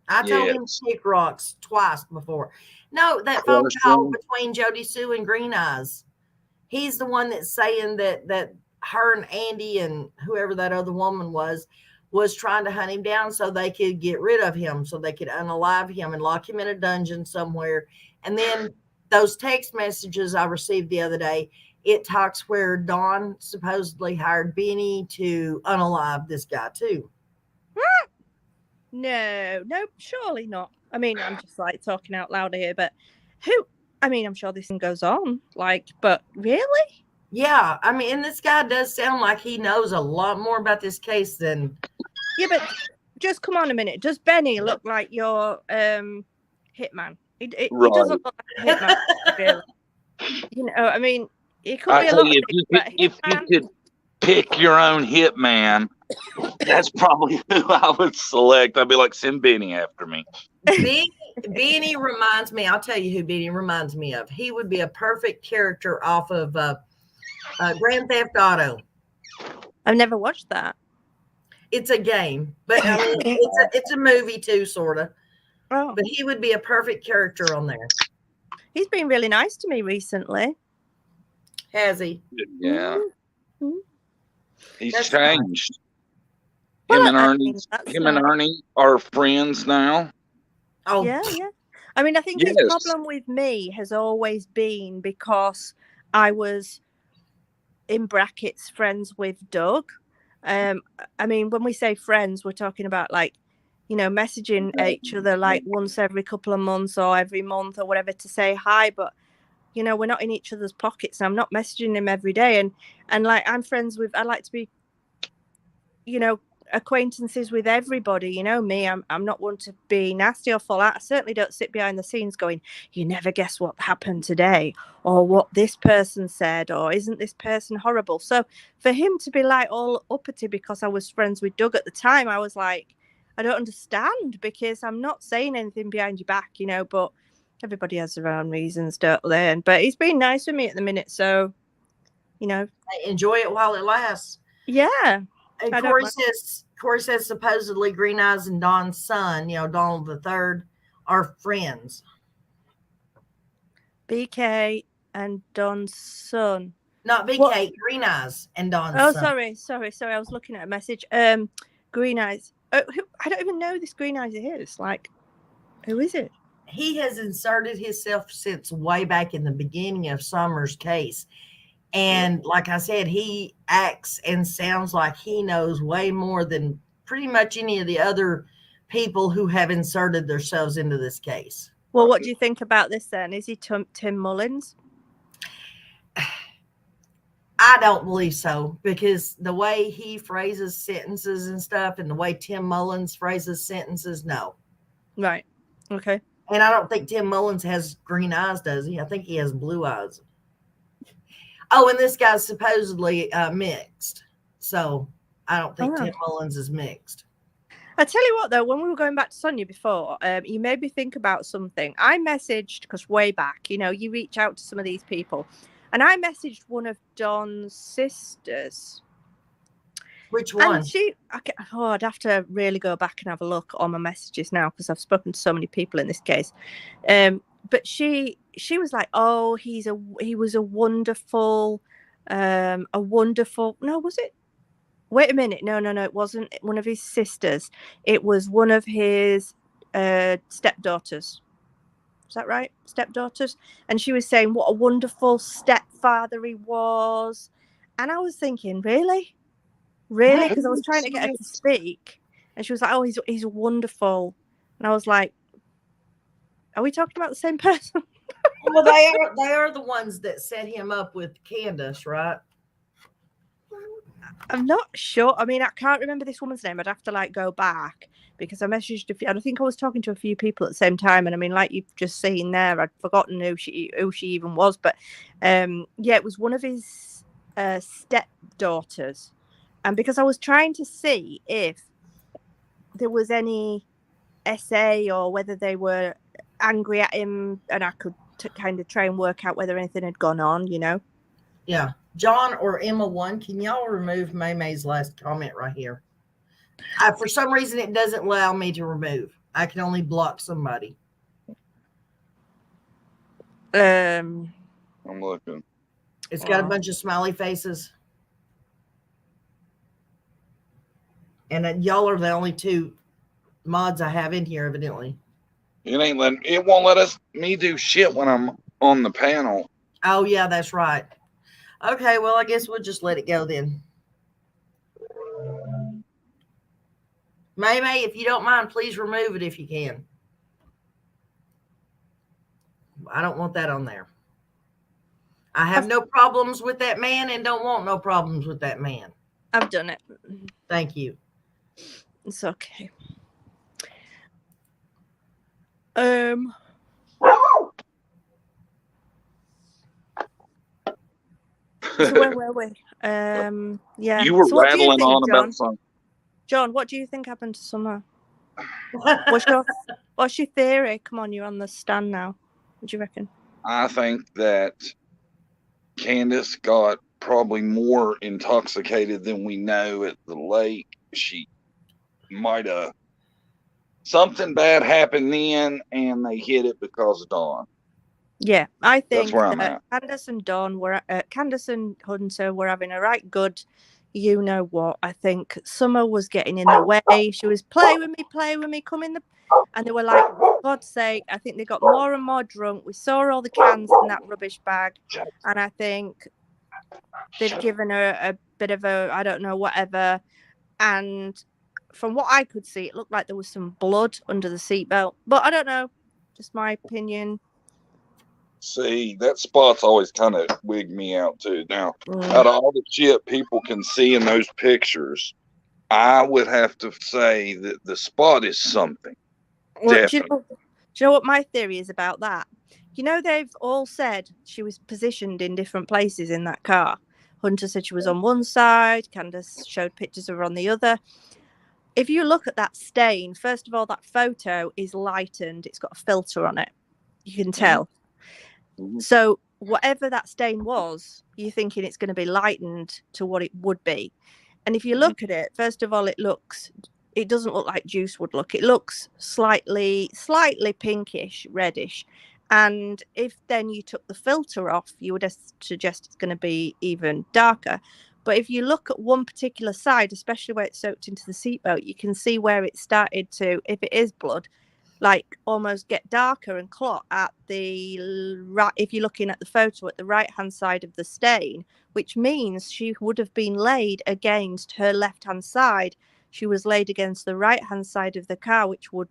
I told him to kick rocks twice before. No, that phone call between Jody Sue and Green Eyes. He's the one that's saying that her and Andy and whoever that other woman was trying to hunt him down so they could get rid of him, so they could unalive him and lock him in a dungeon somewhere. And then those text messages I received the other day, it talks where Dawn supposedly hired Benny to unalive this guy too. No, surely not. I mean, I'm just like talking out loud here, but who? I mean, I'm sure this thing goes on, like, but really? Yeah, I mean, and this guy does sound like he knows a lot more about this case than. Yeah, but just come on a minute. Does Benny look like your hitman? He doesn't look like a hitman, really. You know, I mean, he could be a lot of things, but if you could pick your own hitman, that's probably who I would select. I'd be like, send Benny after me. Benny reminds me. I'll tell you who Benny reminds me of. He would be a perfect character off of Grand Theft Auto. I've never watched that. It's a game, but I mean, it's a movie too, sort of. Oh. But he would be a perfect character on there. He's been really nice to me recently. Has he? Yeah. Mm-hmm. He's That's changed. Well, Him and I Ernie, mean, that's him and nice. Ernie are friends now. Oh, Yeah. I mean, I think his problem with me has always been because I was, in brackets, friends with Doug. I mean, when we say friends, we're talking about like, you know, messaging each other like once every couple of months or every month or whatever to say hi. But, you know, we're not in each other's pockets. I'm not messaging him every day. And like, I'm friends with, I like to be, you know, acquaintances with everybody. You know me, I'm not one to be nasty or fall out. I certainly don't sit behind the scenes going, you never guess what happened today, or what this person said, or isn't this person horrible. So for him to be like all uppity because I was friends with Doug at the time, I was like, I don't understand, because I'm not saying anything behind your back, you know, but everybody has their own reasons, don't they? But he's been nice with me at the minute, so, you know, enjoy it while it lasts. yeah. And Corey says supposedly Green Eyes and Don's son, you know, Donald III, are friends. BK and Don's son. Not BK, what? Green Eyes and Don's son. Sorry. I was looking at a message. Green Eyes. I don't even know who this Green Eyes is. Like, who is it? He has inserted himself since way back in the beginning of Summer's case. And like I said, he acts and sounds like he knows way more than pretty much any of the other people who have inserted themselves into this case. Well, what do you think about this then? Is he Tim Mullins? I don't believe so, because the way he phrases sentences and stuff and the way Tim Mullins phrases sentences, no. Right. Okay. And I don't think Tim Mullins has green eyes, does he? I think he has blue eyes. Oh, and this guy's supposedly mixed. So I don't think Tim Mullins is mixed. I tell you what, though, when we were going back to Sonia before, you made me think about something. I messaged, because way back, you know, you reach out to some of these people, and I messaged one of Don's sisters. Which one? And I'd have to really go back and have a look on my messages now, because I've spoken to so many people in this case. But she was like, oh, he was a wonderful, no, was it? Wait a minute. No, it wasn't one of his sisters. It was one of his stepdaughters. Is that right? Stepdaughters. And she was saying what a wonderful stepfather he was. And I was thinking, really? Because I was trying to get her to speak. And she was like, oh, he's wonderful. And I was like, are we talking about the same person? Well, they are the ones that set him up with Candace, right? I'm not sure. I mean, I can't remember this woman's name. I'd have to like go back, because I messaged a few. I think I was talking to a few people at the same time, and I mean, like you've just seen there, I'd forgotten who she even was. But it was one of his stepdaughters, and because I was trying to see if there was any SA or whether they were angry at him, and I could kind of try and work out whether anything had gone on, you know. Yeah. John or Emma1, can y'all remove May's last comment right here? For some reason, it doesn't allow me to remove. I can only block somebody. I'm looking. It's got a bunch of smiley faces. And y'all are the only two mods I have in here, evidently. It won't let me do shit when I'm on the panel. Oh, yeah, that's right. Okay, well, I guess we'll just let it go then. May, if you don't mind, please remove it if you can. I don't want that on there. I have no problems with that man and don't want no problems with that man. I've done it. Thank you. It's okay. So where were we? Yeah. You were So what do you rattling think, on John? about something. John, what do you think happened to Summer? What's your theory? Come on, you're on the stand now. What do you reckon? I think that Candace got probably more intoxicated than we know at the lake. She might have something bad happened then, and they hit it because of Dawn. Yeah, I think where I'm that Candace and Dawn were Candace and Hunter were having a right good, you know what? I think Summer was getting in the way. She was play with me, come in the, and they were like, for God's sake. I think they got more and more drunk. We saw all the cans in that rubbish bag, and I think they've given her a bit of a, I don't know, whatever. And from what I could see, it looked like there was some blood under the seatbelt, but I don't know. Just my opinion. See, that spot's always kind of wigged me out too. Now, out of all the shit people can see in those pictures, I would have to say that the spot is something. Well, do you know what my theory is about that? You know, they've all said she was positioned in different places in that car. Hunter said she was on one side. Candace showed pictures of her on the other. If you look at that stain, first of all, that photo is lightened. It's got a filter on it. You can tell. Mm-hmm. So whatever that stain was, you're thinking it's going to be lightened to what it would be. And if you look at it, first of all, it doesn't look like juice would look. It looks slightly pinkish, reddish. And if then you took the filter off, you would suggest it's going to be even darker. But if you look at one particular side, especially where it's soaked into the seatbelt, you can see where it started to, if it is blood, like almost get darker and clot at the right. If you're looking at the photo at the right hand side of the stain, which means she would have been laid against her left hand side. She was laid against the right hand side of the car, which would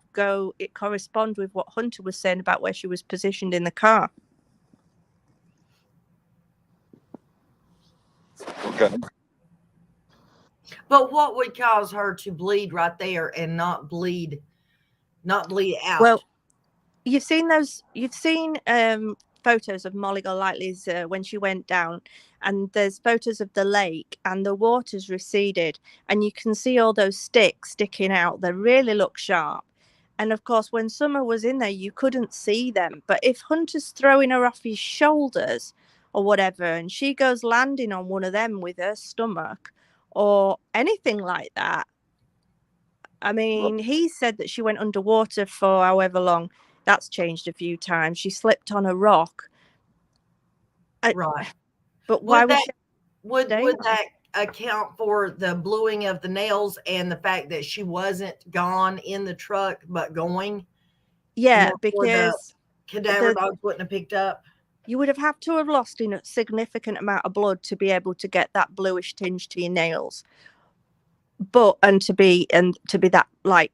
correspond with what Hunter was saying about where she was positioned in the car. Okay. But what would cause her to bleed right there and not bleed out? Well, you've seen photos of Molly Golightly's when she went down, and there's photos of the lake and the water's receded, and you can see all those sticks sticking out. They really look sharp. And of course, when Summer was in there, you couldn't see them. But if Hunter's throwing her off his shoulders or whatever, and she goes landing on one of them with her stomach or anything like that, I mean, he said that she went underwater for however long. That's changed a few times. She slipped on a rock. Right. But why would that account for the bluing of the nails and the fact that she wasn't gone in the truck but going? Yeah, because the cadaver dogs wouldn't have picked up. You would have to have lost a significant amount of blood to be able to get that bluish tinge to your nails. And to be that like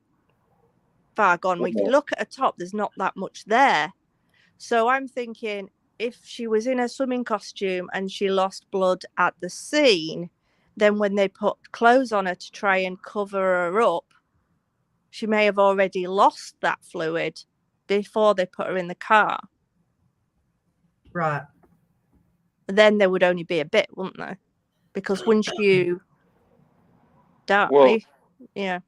far gone. If you look at the top, there's not that much there. So I'm thinking if she was in a swimming costume and she lost blood at the scene, then when they put clothes on her to try and cover her up, she may have already lost that fluid before they put her in the car. Right. Then there would only be a bit, wouldn't there? Because once you die, yeah.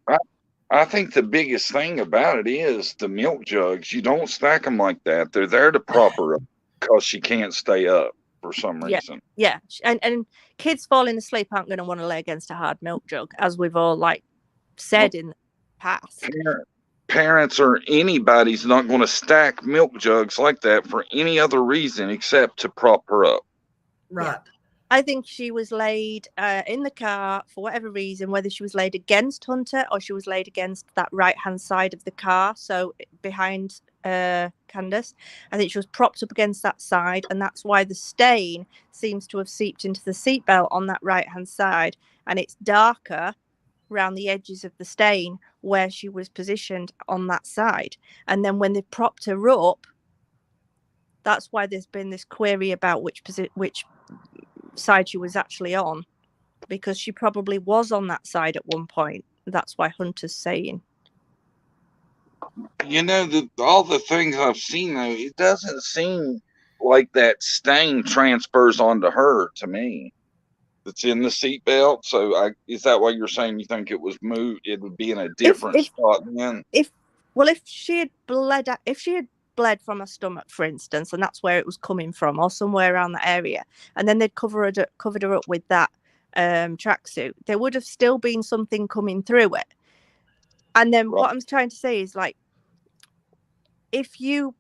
I think the biggest thing about it is the milk jugs. You don't stack them like that. They're there to prop her up because she can't stay up for some reason. Yeah. And kids falling asleep aren't going to want to lay against a hard milk jug, as we've all said in the past. Parents or anybody's not going to stack milk jugs like that for any other reason except to prop her up. Right. Yeah. I think she was laid in the car for whatever reason, whether she was laid against Hunter or she was laid against that right-hand side of the car, so behind Candace. I think she was propped up against that side, and that's why the stain seems to have seeped into the seatbelt on that right-hand side, and it's darker around the edges of the stain where she was positioned on that side. And then when they propped her up, that's why there's been this query about which side she was actually on, because she probably was on that side at one point. That's why Hunter's saying. You know, all the things I've seen, though, it doesn't seem like that stain transfers onto her to me. It's in the seatbelt. So is that why you're saying you think it was moved? It would be in a different spot then? If she had bled from her stomach, for instance, and that's where it was coming from, or somewhere around that area, and then they'd covered her up with that tracksuit, there would have still been something coming through it. And then what I'm trying to say is, like, if you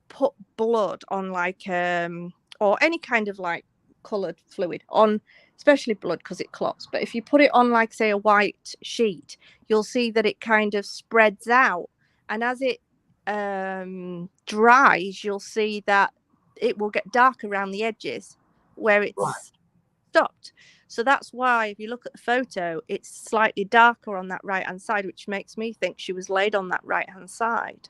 put blood on, like, or any kind of like coloured fluid on, especially blood because it clots, but if you put it on, like, say, a white sheet, you'll see that it kind of spreads out, and as it dries, you'll see that it will get dark around the edges where it's stopped. So that's why, if you look at the photo, it's slightly darker on that right-hand side, which makes me think she was laid on that right-hand side.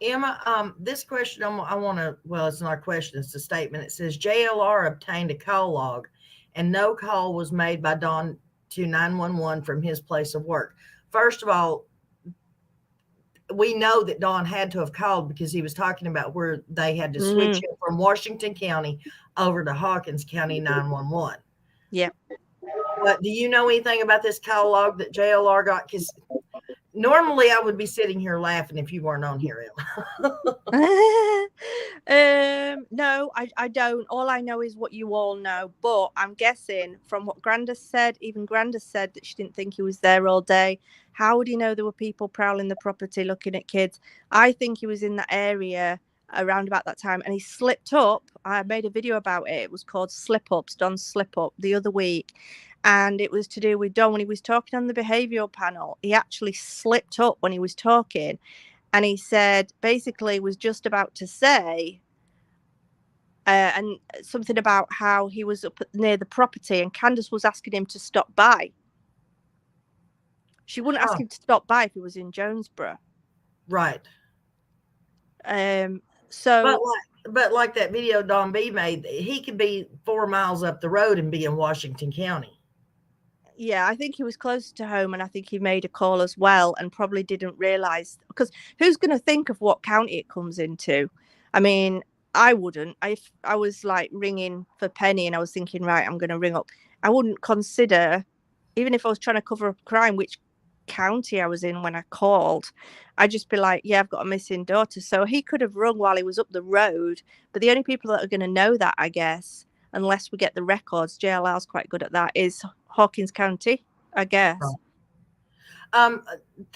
Emma, this question, I want to, well, it's not a question, it's a statement. It says JLR obtained a call log and no call was made by Don to 911 from his place of work. First of all, we know that Don had to have called because he was talking about where they had to switch him from Washington County over to Hawkins County 911. Yeah. But do you know anything about this call log that JLR got? Because normally I would be sitting here laughing if you weren't on here, Emma. No, I don't. All I know is what you all know. But I'm guessing from what Grandis said, even Grandis said that she didn't think he was there all day. How would he know there were people prowling the property looking at kids? I think he was in that area around about that time, and he slipped up. I made a video about it. It was called Slip Ups, Don's Slip Up, the other week. And it was to do with Don when he was talking on the behavioural panel. He actually slipped up when he was talking, and he said, basically, was just about to say and something about how he was up near the property and Candace was asking him to stop by. She wouldn't ask him to stop by if he was in Jonesboro. Right. So but like that video Don B made, he could be 4 miles up the road and be in Washington County. Yeah, I think he was closer to home, and I think he made a call as well and probably didn't realise, because who's going to think of what county it comes into? I mean, I wouldn't. If I was like ringing for Penny and I was thinking, right, I'm going to ring up, I wouldn't consider, even if I was trying to cover up a crime, which county I was in when I called. I'd just be like, yeah, I've got a missing daughter. So he could have rung while he was up the road, but the only people that are going to know that, I guess, unless we get the records, JLR's quite good at that, is Hawkins County, I guess. To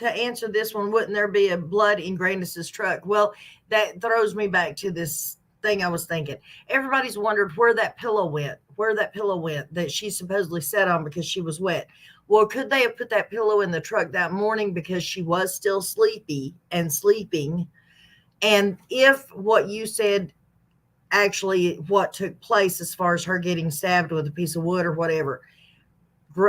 answer this one, wouldn't there be a blood in Grandis's truck? Well, that throws me back to this thing I was thinking. Everybody's wondered where that pillow went that she supposedly sat on because she was wet. Well, could they have put that pillow in the truck that morning because she was still sleepy and sleeping? And if what you said actually what took place as far as her getting stabbed with a piece of wood or whatever,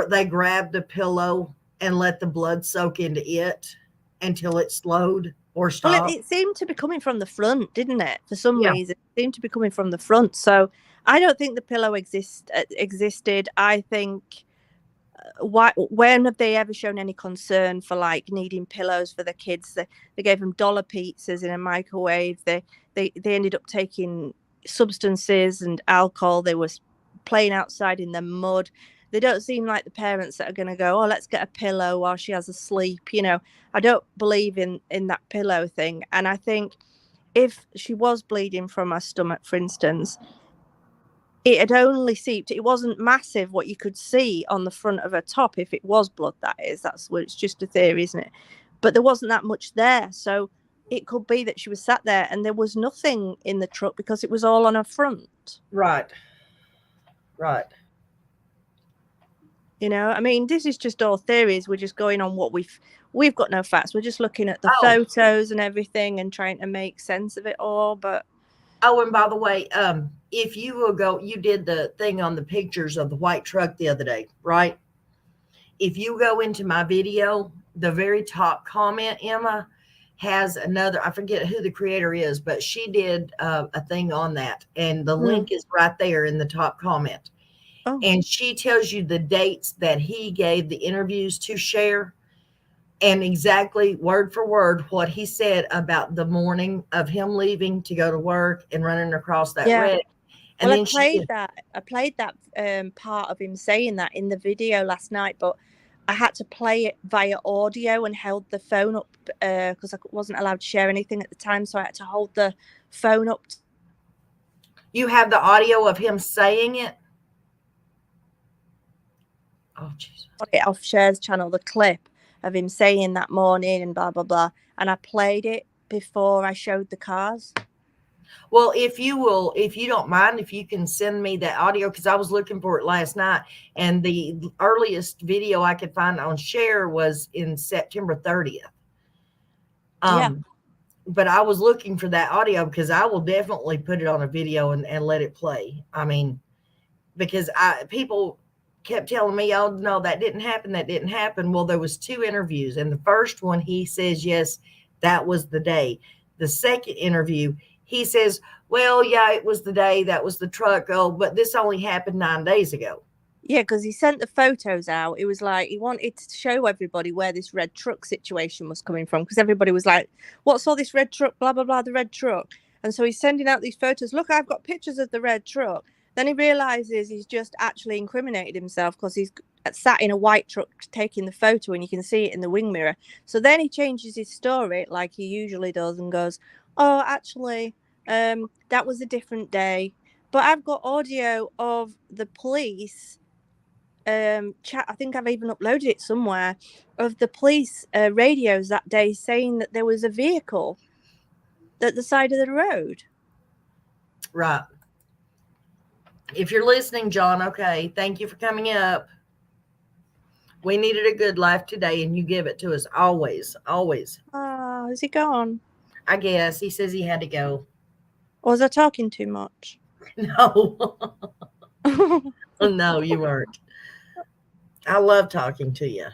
they grabbed the pillow and let the blood soak into it until it slowed or stopped. Well, it seemed to be coming from the front, didn't it? For some reason, it seemed to be coming from the front. So I don't think the pillow existed. I think, when have they ever shown any concern for like needing pillows for the kids? They gave them dollar pizzas in a microwave. They ended up taking substances and alcohol. They were playing outside in the mud. They don't seem like the parents that are going to go, oh, let's get a pillow while she has a sleep. You know, I don't believe in that pillow thing. And I think if she was bleeding from her stomach, for instance, it had only seeped. It wasn't massive what you could see on the front of her top. If it was blood, that is. That's what, it's just a theory, isn't it? But there wasn't that much there. So it could be that she was sat there and there was nothing in the truck because it was all on her front. Right. You know, I mean, this is just all theories. We're just going on what we've got no facts. We're just looking at the Oh. photos and everything and trying to make sense of it all. But Oh, and by the way, if you will go, you did the thing on the pictures of the white truck the other day, right? If you go into my video, the very top comment, Emma, has another, I forget who the creator is, but she did a thing on that. And the link is right there in the top comment. Oh. And she tells you the dates that he gave the interviews to share, and exactly word for word what he said about the morning of him leaving to go to work and running across that wreck. And well, then I played that part of him saying that in the video last night, but I had to play it via audio and held the phone up because I wasn't allowed to share anything at the time, so I had to hold the phone up. You have the audio of him saying it? Oh, Jesus. It off Cher's channel, the clip of him saying that morning and blah, blah, blah. And I played it before I showed the cars. Well, if you don't mind, if you can send me that audio, because I was looking for it last night, and the earliest video I could find on share was in September 30th. But I was looking for that audio because I will definitely put it on a video and let it play. I mean, because people kept telling me, oh, no, that didn't happen. That didn't happen. Well, there was 2 interviews. And the first one, he says, yes, that was the day. The second interview, he says, well, yeah, it was the day. That was the truck. Oh, but this only happened 9 days ago. Yeah, because he sent the photos out. It was like he wanted to show everybody where this red truck situation was coming from, because everybody was like, what's all this red truck, blah, blah, blah, the red truck. And so he's sending out these photos. Look, I've got pictures of the red truck. Then he realizes he's just actually incriminated himself because he's sat in a white truck taking the photo and you can see it in the wing mirror. So then he changes his story like he usually does and goes, oh, actually, that was a different day. But I've got audio of the police chat. I think I've even uploaded it somewhere, of the police radios that day saying that there was a vehicle at the side of the road. Right. If you're listening, John, okay, thank you for coming up. We needed a good life today, and you give it to us always, always. Oh, is he gone? I guess he says he had to go. Or was I talking too much? No. No, you weren't. I love talking to you.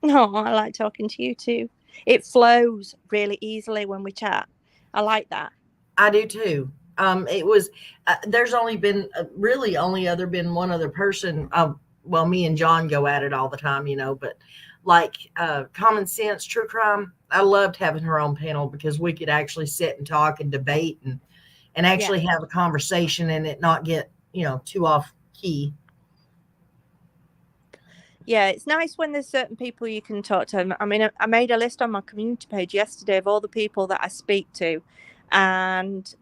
No, I like talking to you too. It flows really easily when we chat. I like that. I do too. It was, there's only been really only been one other person. Well, me and John go at it all the time, you know, but like Common Sense, True Crime, I loved having her on panel because we could actually sit and talk and debate and actually have a conversation and it not get, you know, too off key. Yeah, it's nice when there's certain people you can talk to. I mean, I made a list on my community page yesterday of all the people that I speak to, and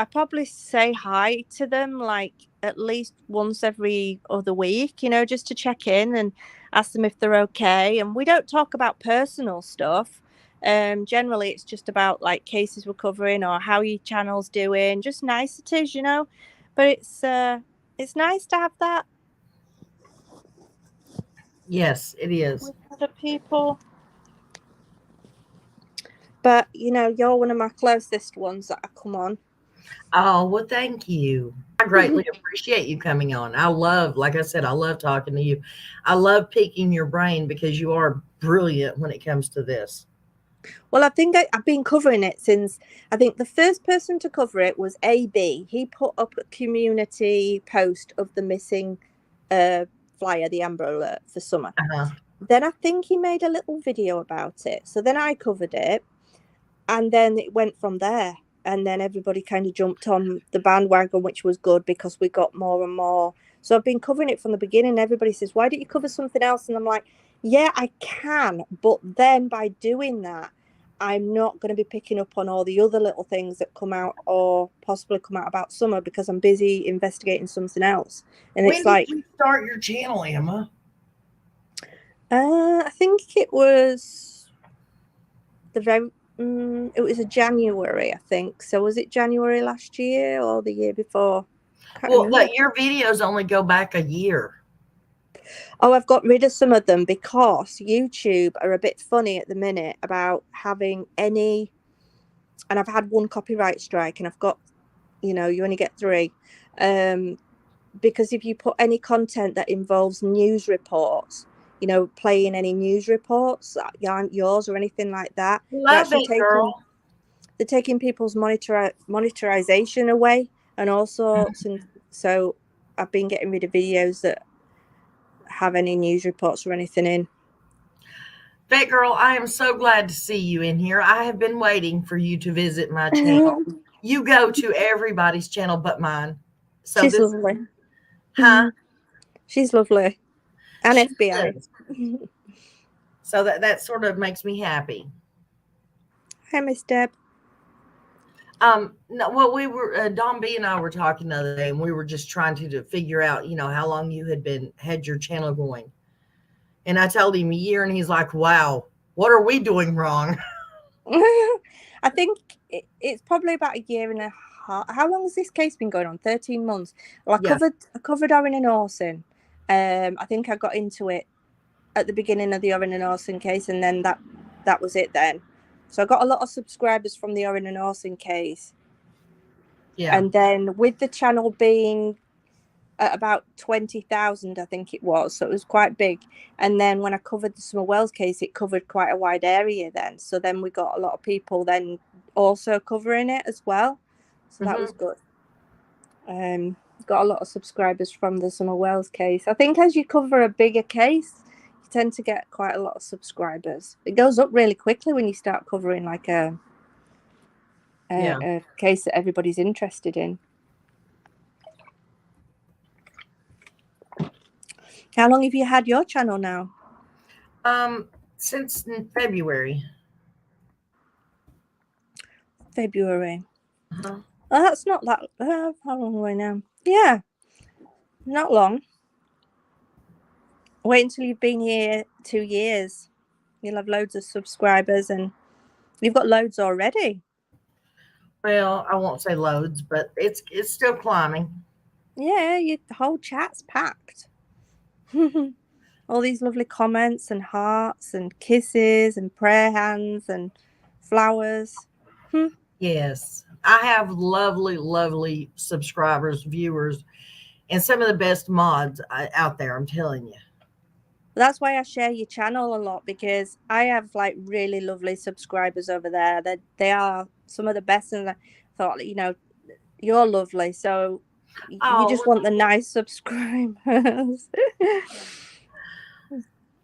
I probably say hi to them like at least once every other week, you know, just to check in and ask them if they're okay. And we don't talk about personal stuff. Generally, it's just about like cases we're covering or how your channel's doing, just niceties, you know. But it's nice to have that. Yes, it is. With other people. But, you know, you're one of my closest ones that I come on. Oh, well, thank you. I greatly appreciate you coming on. Like I said, I love talking to you. I love picking your brain because you are brilliant when it comes to this. Well, I think I've been covering it since, I think the first person to cover it was AB. He put up a community post of the missing flyer, the Amber Alert for summer. Then I think he made a little video about it. So then I covered it and then it went from there. And then everybody kind of jumped on the bandwagon, which was good because we got more and more. So I've been covering it from the beginning. Everybody says, why don't you cover something else? And I'm like, yeah, I can. But then by doing that, I'm not going to be picking up on all the other little things that come out or possibly come out about summer because I'm busy investigating something else. And when it's like, did you start your channel, Emma? I think it was it was a January, I think. So was it January last year or the year before? Well, like your videos only go back a year. Oh, I've got rid of some of them because YouTube are a bit funny at the minute about having any, and I've had one copyright strike, and I've got, you only get 3. Because if you put any content that involves news reports, playing any news reports that aren't yours or anything like that, Love it, girl. they're taking people's monetization away and all sorts. And so I've been getting rid of videos that have any news reports or anything in. Fat girl, I am so glad to see you in here. I have been waiting for you to visit my channel. You go to everybody's channel but mine. So She's lovely. Huh? She's lovely. And She FBI. is. So that sort of makes me happy. Hi, Miss Deb. No, well, we were Don B and I were talking the other day, and we were just trying to figure out, how long you had your channel going. And I told him a year, and he's like, "Wow, what are we doing wrong?" I think it's probably about a year and a half. How long has this case been going on? 13 months. Well, I covered Orrin and Orson. I think I got into it at the beginning of the Orrin and Orson case, and then that was it then. So I got a lot of subscribers from the Orrin and Orson case. Yeah. And then with the channel being at about 20,000, I think it was. So it was quite big. And then when I covered the Summerwells case, it covered quite a wide area then. So then we got a lot of people then also covering it as well. So that was good. Got a lot of subscribers from the Summerwells case. I think as you cover a bigger case, you tend to get quite a lot of subscribers. It goes up really quickly when you start covering like a case that everybody's interested in. How long have you had your channel now? Since February. February. Uh-huh. Well, that's not that. How long away now? Yeah, not long. Wait until you've been here 2 years. You'll have loads of subscribers, and you've got loads already. Well, I won't say loads, but it's still climbing. Yeah, your whole chat's packed. All these lovely comments and hearts and kisses and prayer hands and flowers. Yes, I have lovely, lovely subscribers, viewers, and some of the best mods out there. I'm telling you. That's why I share your channel a lot, because I have like really lovely subscribers over there. They are some of the best, and I thought, you're lovely, so you just want the nice subscribers.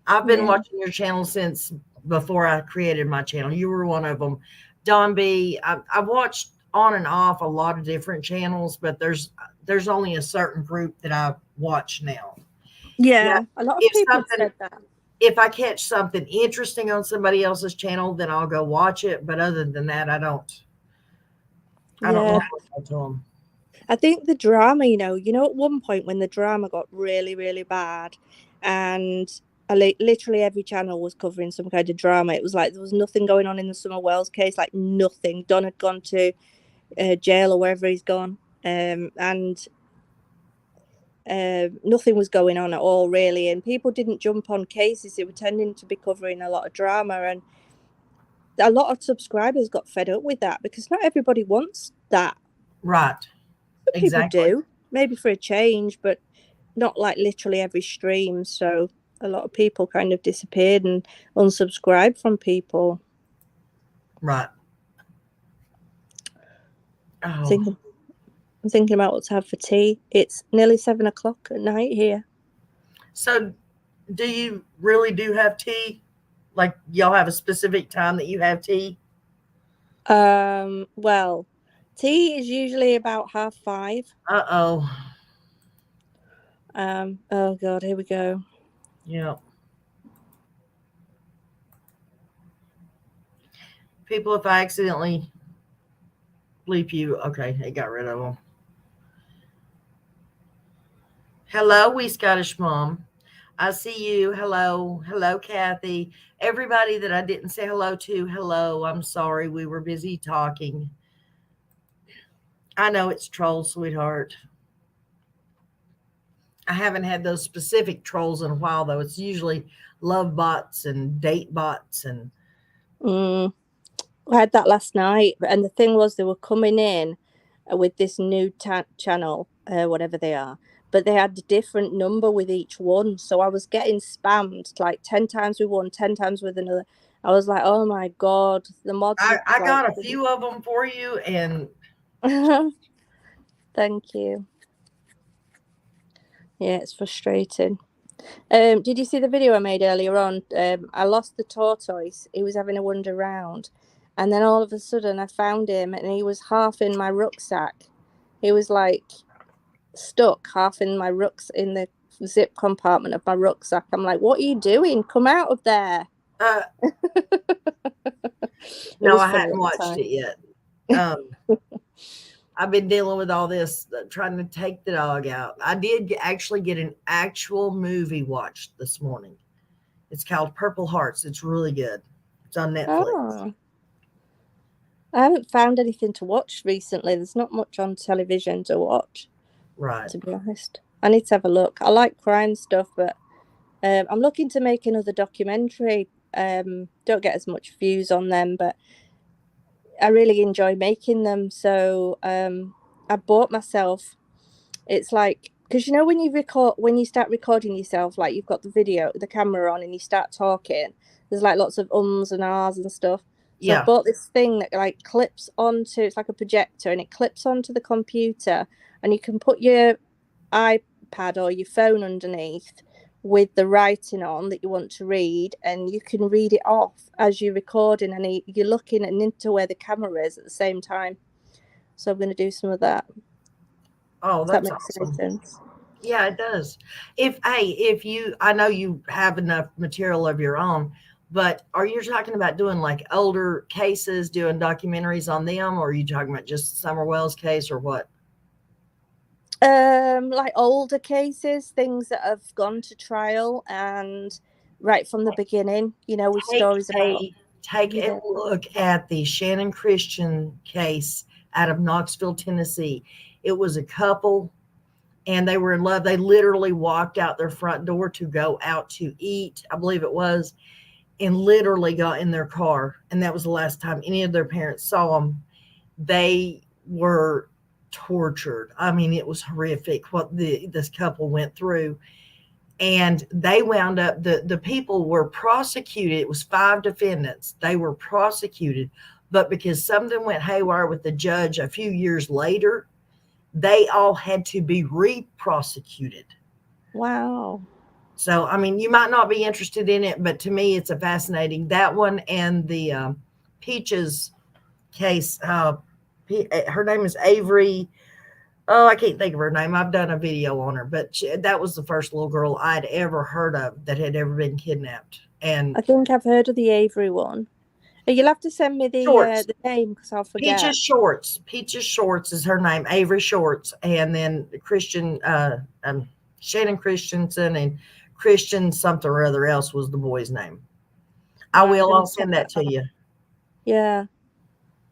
I've been watching your channel since before I created my channel. You were one of them. Don B, I've watched on and off a lot of different channels, but there's only a certain group that I watch now. Yeah, a lot of people said that. If I catch something interesting on somebody else's channel, then I'll go watch it. But other than that, I don't know what to them. I think the drama, at one point when the drama got really, really bad, and literally every channel was covering some kind of drama. It was like there was nothing going on in the Summerwells case, like nothing. Don had gone to jail or wherever he's gone, and nothing was going on at all, really. And people didn't jump on cases. They were tending to be covering a lot of drama, and a lot of subscribers got fed up with that, because not everybody wants that. Right. But exactly. People do, maybe for a change, but not like literally every stream. So a lot of people kind of disappeared and unsubscribed from people. Right. I'm thinking about what to have for tea. It's nearly 7 o'clock at night here. So do you really do have tea? Like, y'all have a specific time that you have tea? Well, tea is usually about 5:30. Uh-oh. Oh God, here we go. Yeah. People, if I accidentally bleep you, okay, it got rid of them. Hello, wee Scottish mom. I see you. Hello. Hello, Kathy. Everybody that I didn't say hello to, hello. I'm sorry. We were busy talking. I know it's troll, sweetheart. I haven't had those specific trolls in a while, though. It's usually love bots and date bots and I had that last night, and the thing was they were coming in with this new channel, whatever they are, but they had a different number with each one. So I was getting spammed like 10 times with one, 10 times with another. I was like, oh my God, the mods. I got a few of them for you, and thank you. Yeah, it's frustrating. Did you see the video I made earlier on? I lost the tortoise. He was having a wander around, and then all of a sudden I found him, and he was half in my rucksack. He was like stuck half in my in the zip compartment of my rucksack. I'm like, what are you doing? Come out of there. No, I hadn't watched it yet. I've been dealing with all this, trying to take the dog out. I did actually get an actual movie watched this morning. It's called Purple Hearts. It's really good. It's on Netflix. Oh. I haven't found anything to watch recently. There's not much on television to watch. Right. To be honest, I need to have a look. I like crime stuff, but I'm looking to make another documentary. Don't get as much views on them, but I really enjoy making them. So I bought myself, it's like, because when you start recording yourself, like you've got the camera on and you start talking, there's like lots of ums and ahs and stuff. So I bought this thing that like clips onto, it's like a projector, and it clips onto the computer, and you can put your iPad or your phone underneath with the writing on that you want to read, and you can read it off as you're recording, and you're looking into where the camera is at the same time. So I'm going to do some of that. Oh, that's awesome. Sense? Yeah, it does. I know you have enough material of your own, but are you talking about doing like older cases, doing documentaries on them, or are you talking about just the Summerwells case, or what? Like older cases, things that have gone to trial, and right from the beginning, with stories about. Take a look at the Shannon Christian case out of Knoxville, Tennessee. It was a couple, and they were in love. They literally walked out their front door to go out to eat, I believe it was, and literally got in their car. And that was the last time any of their parents saw them. They were tortured. I mean, it was horrific what this couple went through. And they wound up, the people were prosecuted. It was 5 defendants. They were prosecuted, but because something went haywire with the judge a few years later, they all had to be re-prosecuted. Wow. So, I mean, you might not be interested in it, but to me, it's a fascinating, that one and the Peaches case. Her name is Avery. Oh, I can't think of her name. I've done a video on her, but that was the first little girl I'd ever heard of that had ever been kidnapped. And I think I've heard of the Avery one. You'll have to send me the name because I'll forget. Peaches Shorts is her name, Avery Shorts, and then Christian, Shannon Christensen, and Christian something or other else was the boy's name. I'll send that to you. Yeah.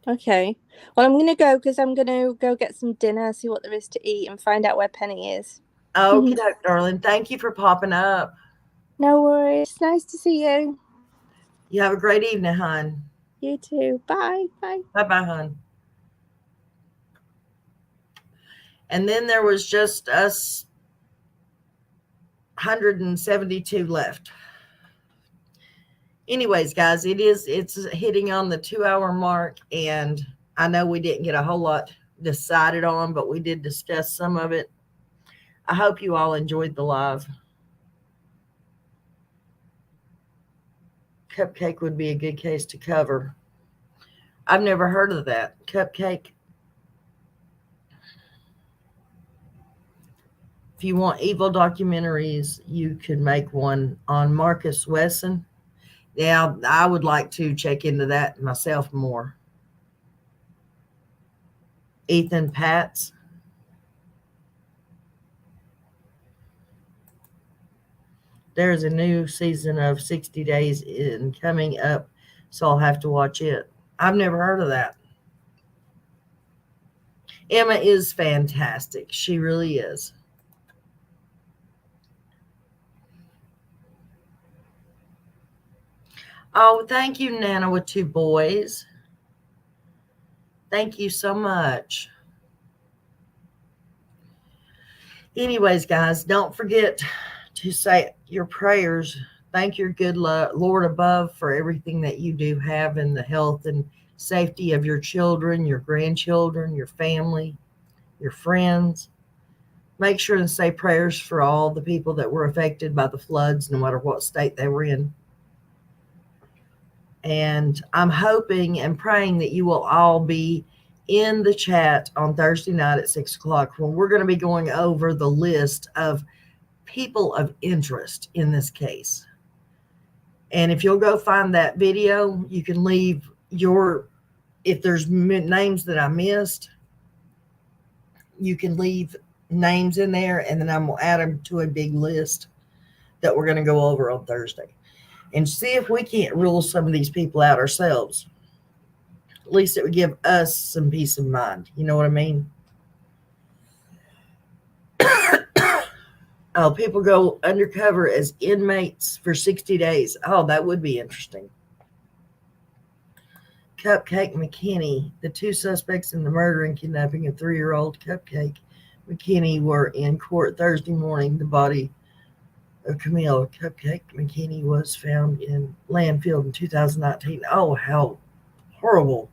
Okay. Well, I'm going to go because I'm going to go get some dinner, see what there is to eat, and find out where Penny is. Okay, darling. Thank you for popping up. No worries. Nice to see you. You have a great evening, hon. You too. Bye. Bye. Bye-bye, hon. And then there was just us 172 left. Anyways, guys, it's hitting on the 2-hour mark, and I know we didn't get a whole lot decided on, but we did discuss some of it. I hope you all enjoyed the live. Cupcake would be a good case to cover. I've never heard of that. Cupcake. If you want evil documentaries, you could make one on Marcus Wesson. Yeah, I would like to check into that myself more. Ethan Patz. There's a new season of 60 Days coming up, so I'll have to watch it. I've never heard of that. Emma is fantastic. She really is. Oh, thank you, Nana with two boys. Thank you so much. Anyways, guys, don't forget to say your prayers. Thank your good Lord above for everything that you do have in the health and safety of your children, your grandchildren, your family, your friends. Make sure to say prayers for all the people that were affected by the floods, no matter what state they were in. And I'm hoping and praying that you will all be in the chat on Thursday night at 6 o'clock when we're going to be going over the list of people of interest in this case. And if you'll go find that video, you can leave if there's names that I missed, you can leave names in there, and then I'm going to add them to a big list that we're going to go over on Thursday and see if we can't rule some of these people out ourselves. At least it would give us some peace of mind. You know what I mean? Oh, people go undercover as inmates for 60 days. Oh, that would be interesting. Cupcake McKinney, the two suspects in the murder and kidnapping of 3-year-old Cupcake McKinney were in court Thursday morning. The body of Camille Cupcake McKinney was found in landfill in 2019. Oh, how horrible.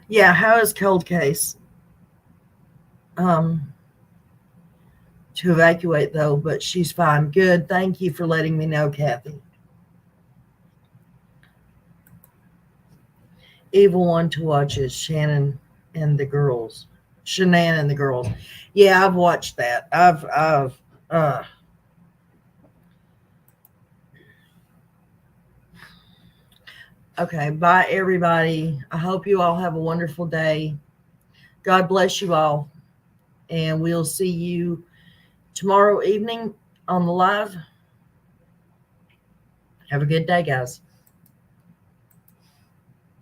Yeah, how is cold case? To evacuate though, but she's fine. Good. Thank you for letting me know, Kathy. Evil one to watch is Shannon and the girls. Shanann and the girls. Yeah, I've watched that. Okay, bye everybody. I hope you all have a wonderful day. God bless you all. And we'll see you tomorrow evening on the live. Have a good day, guys.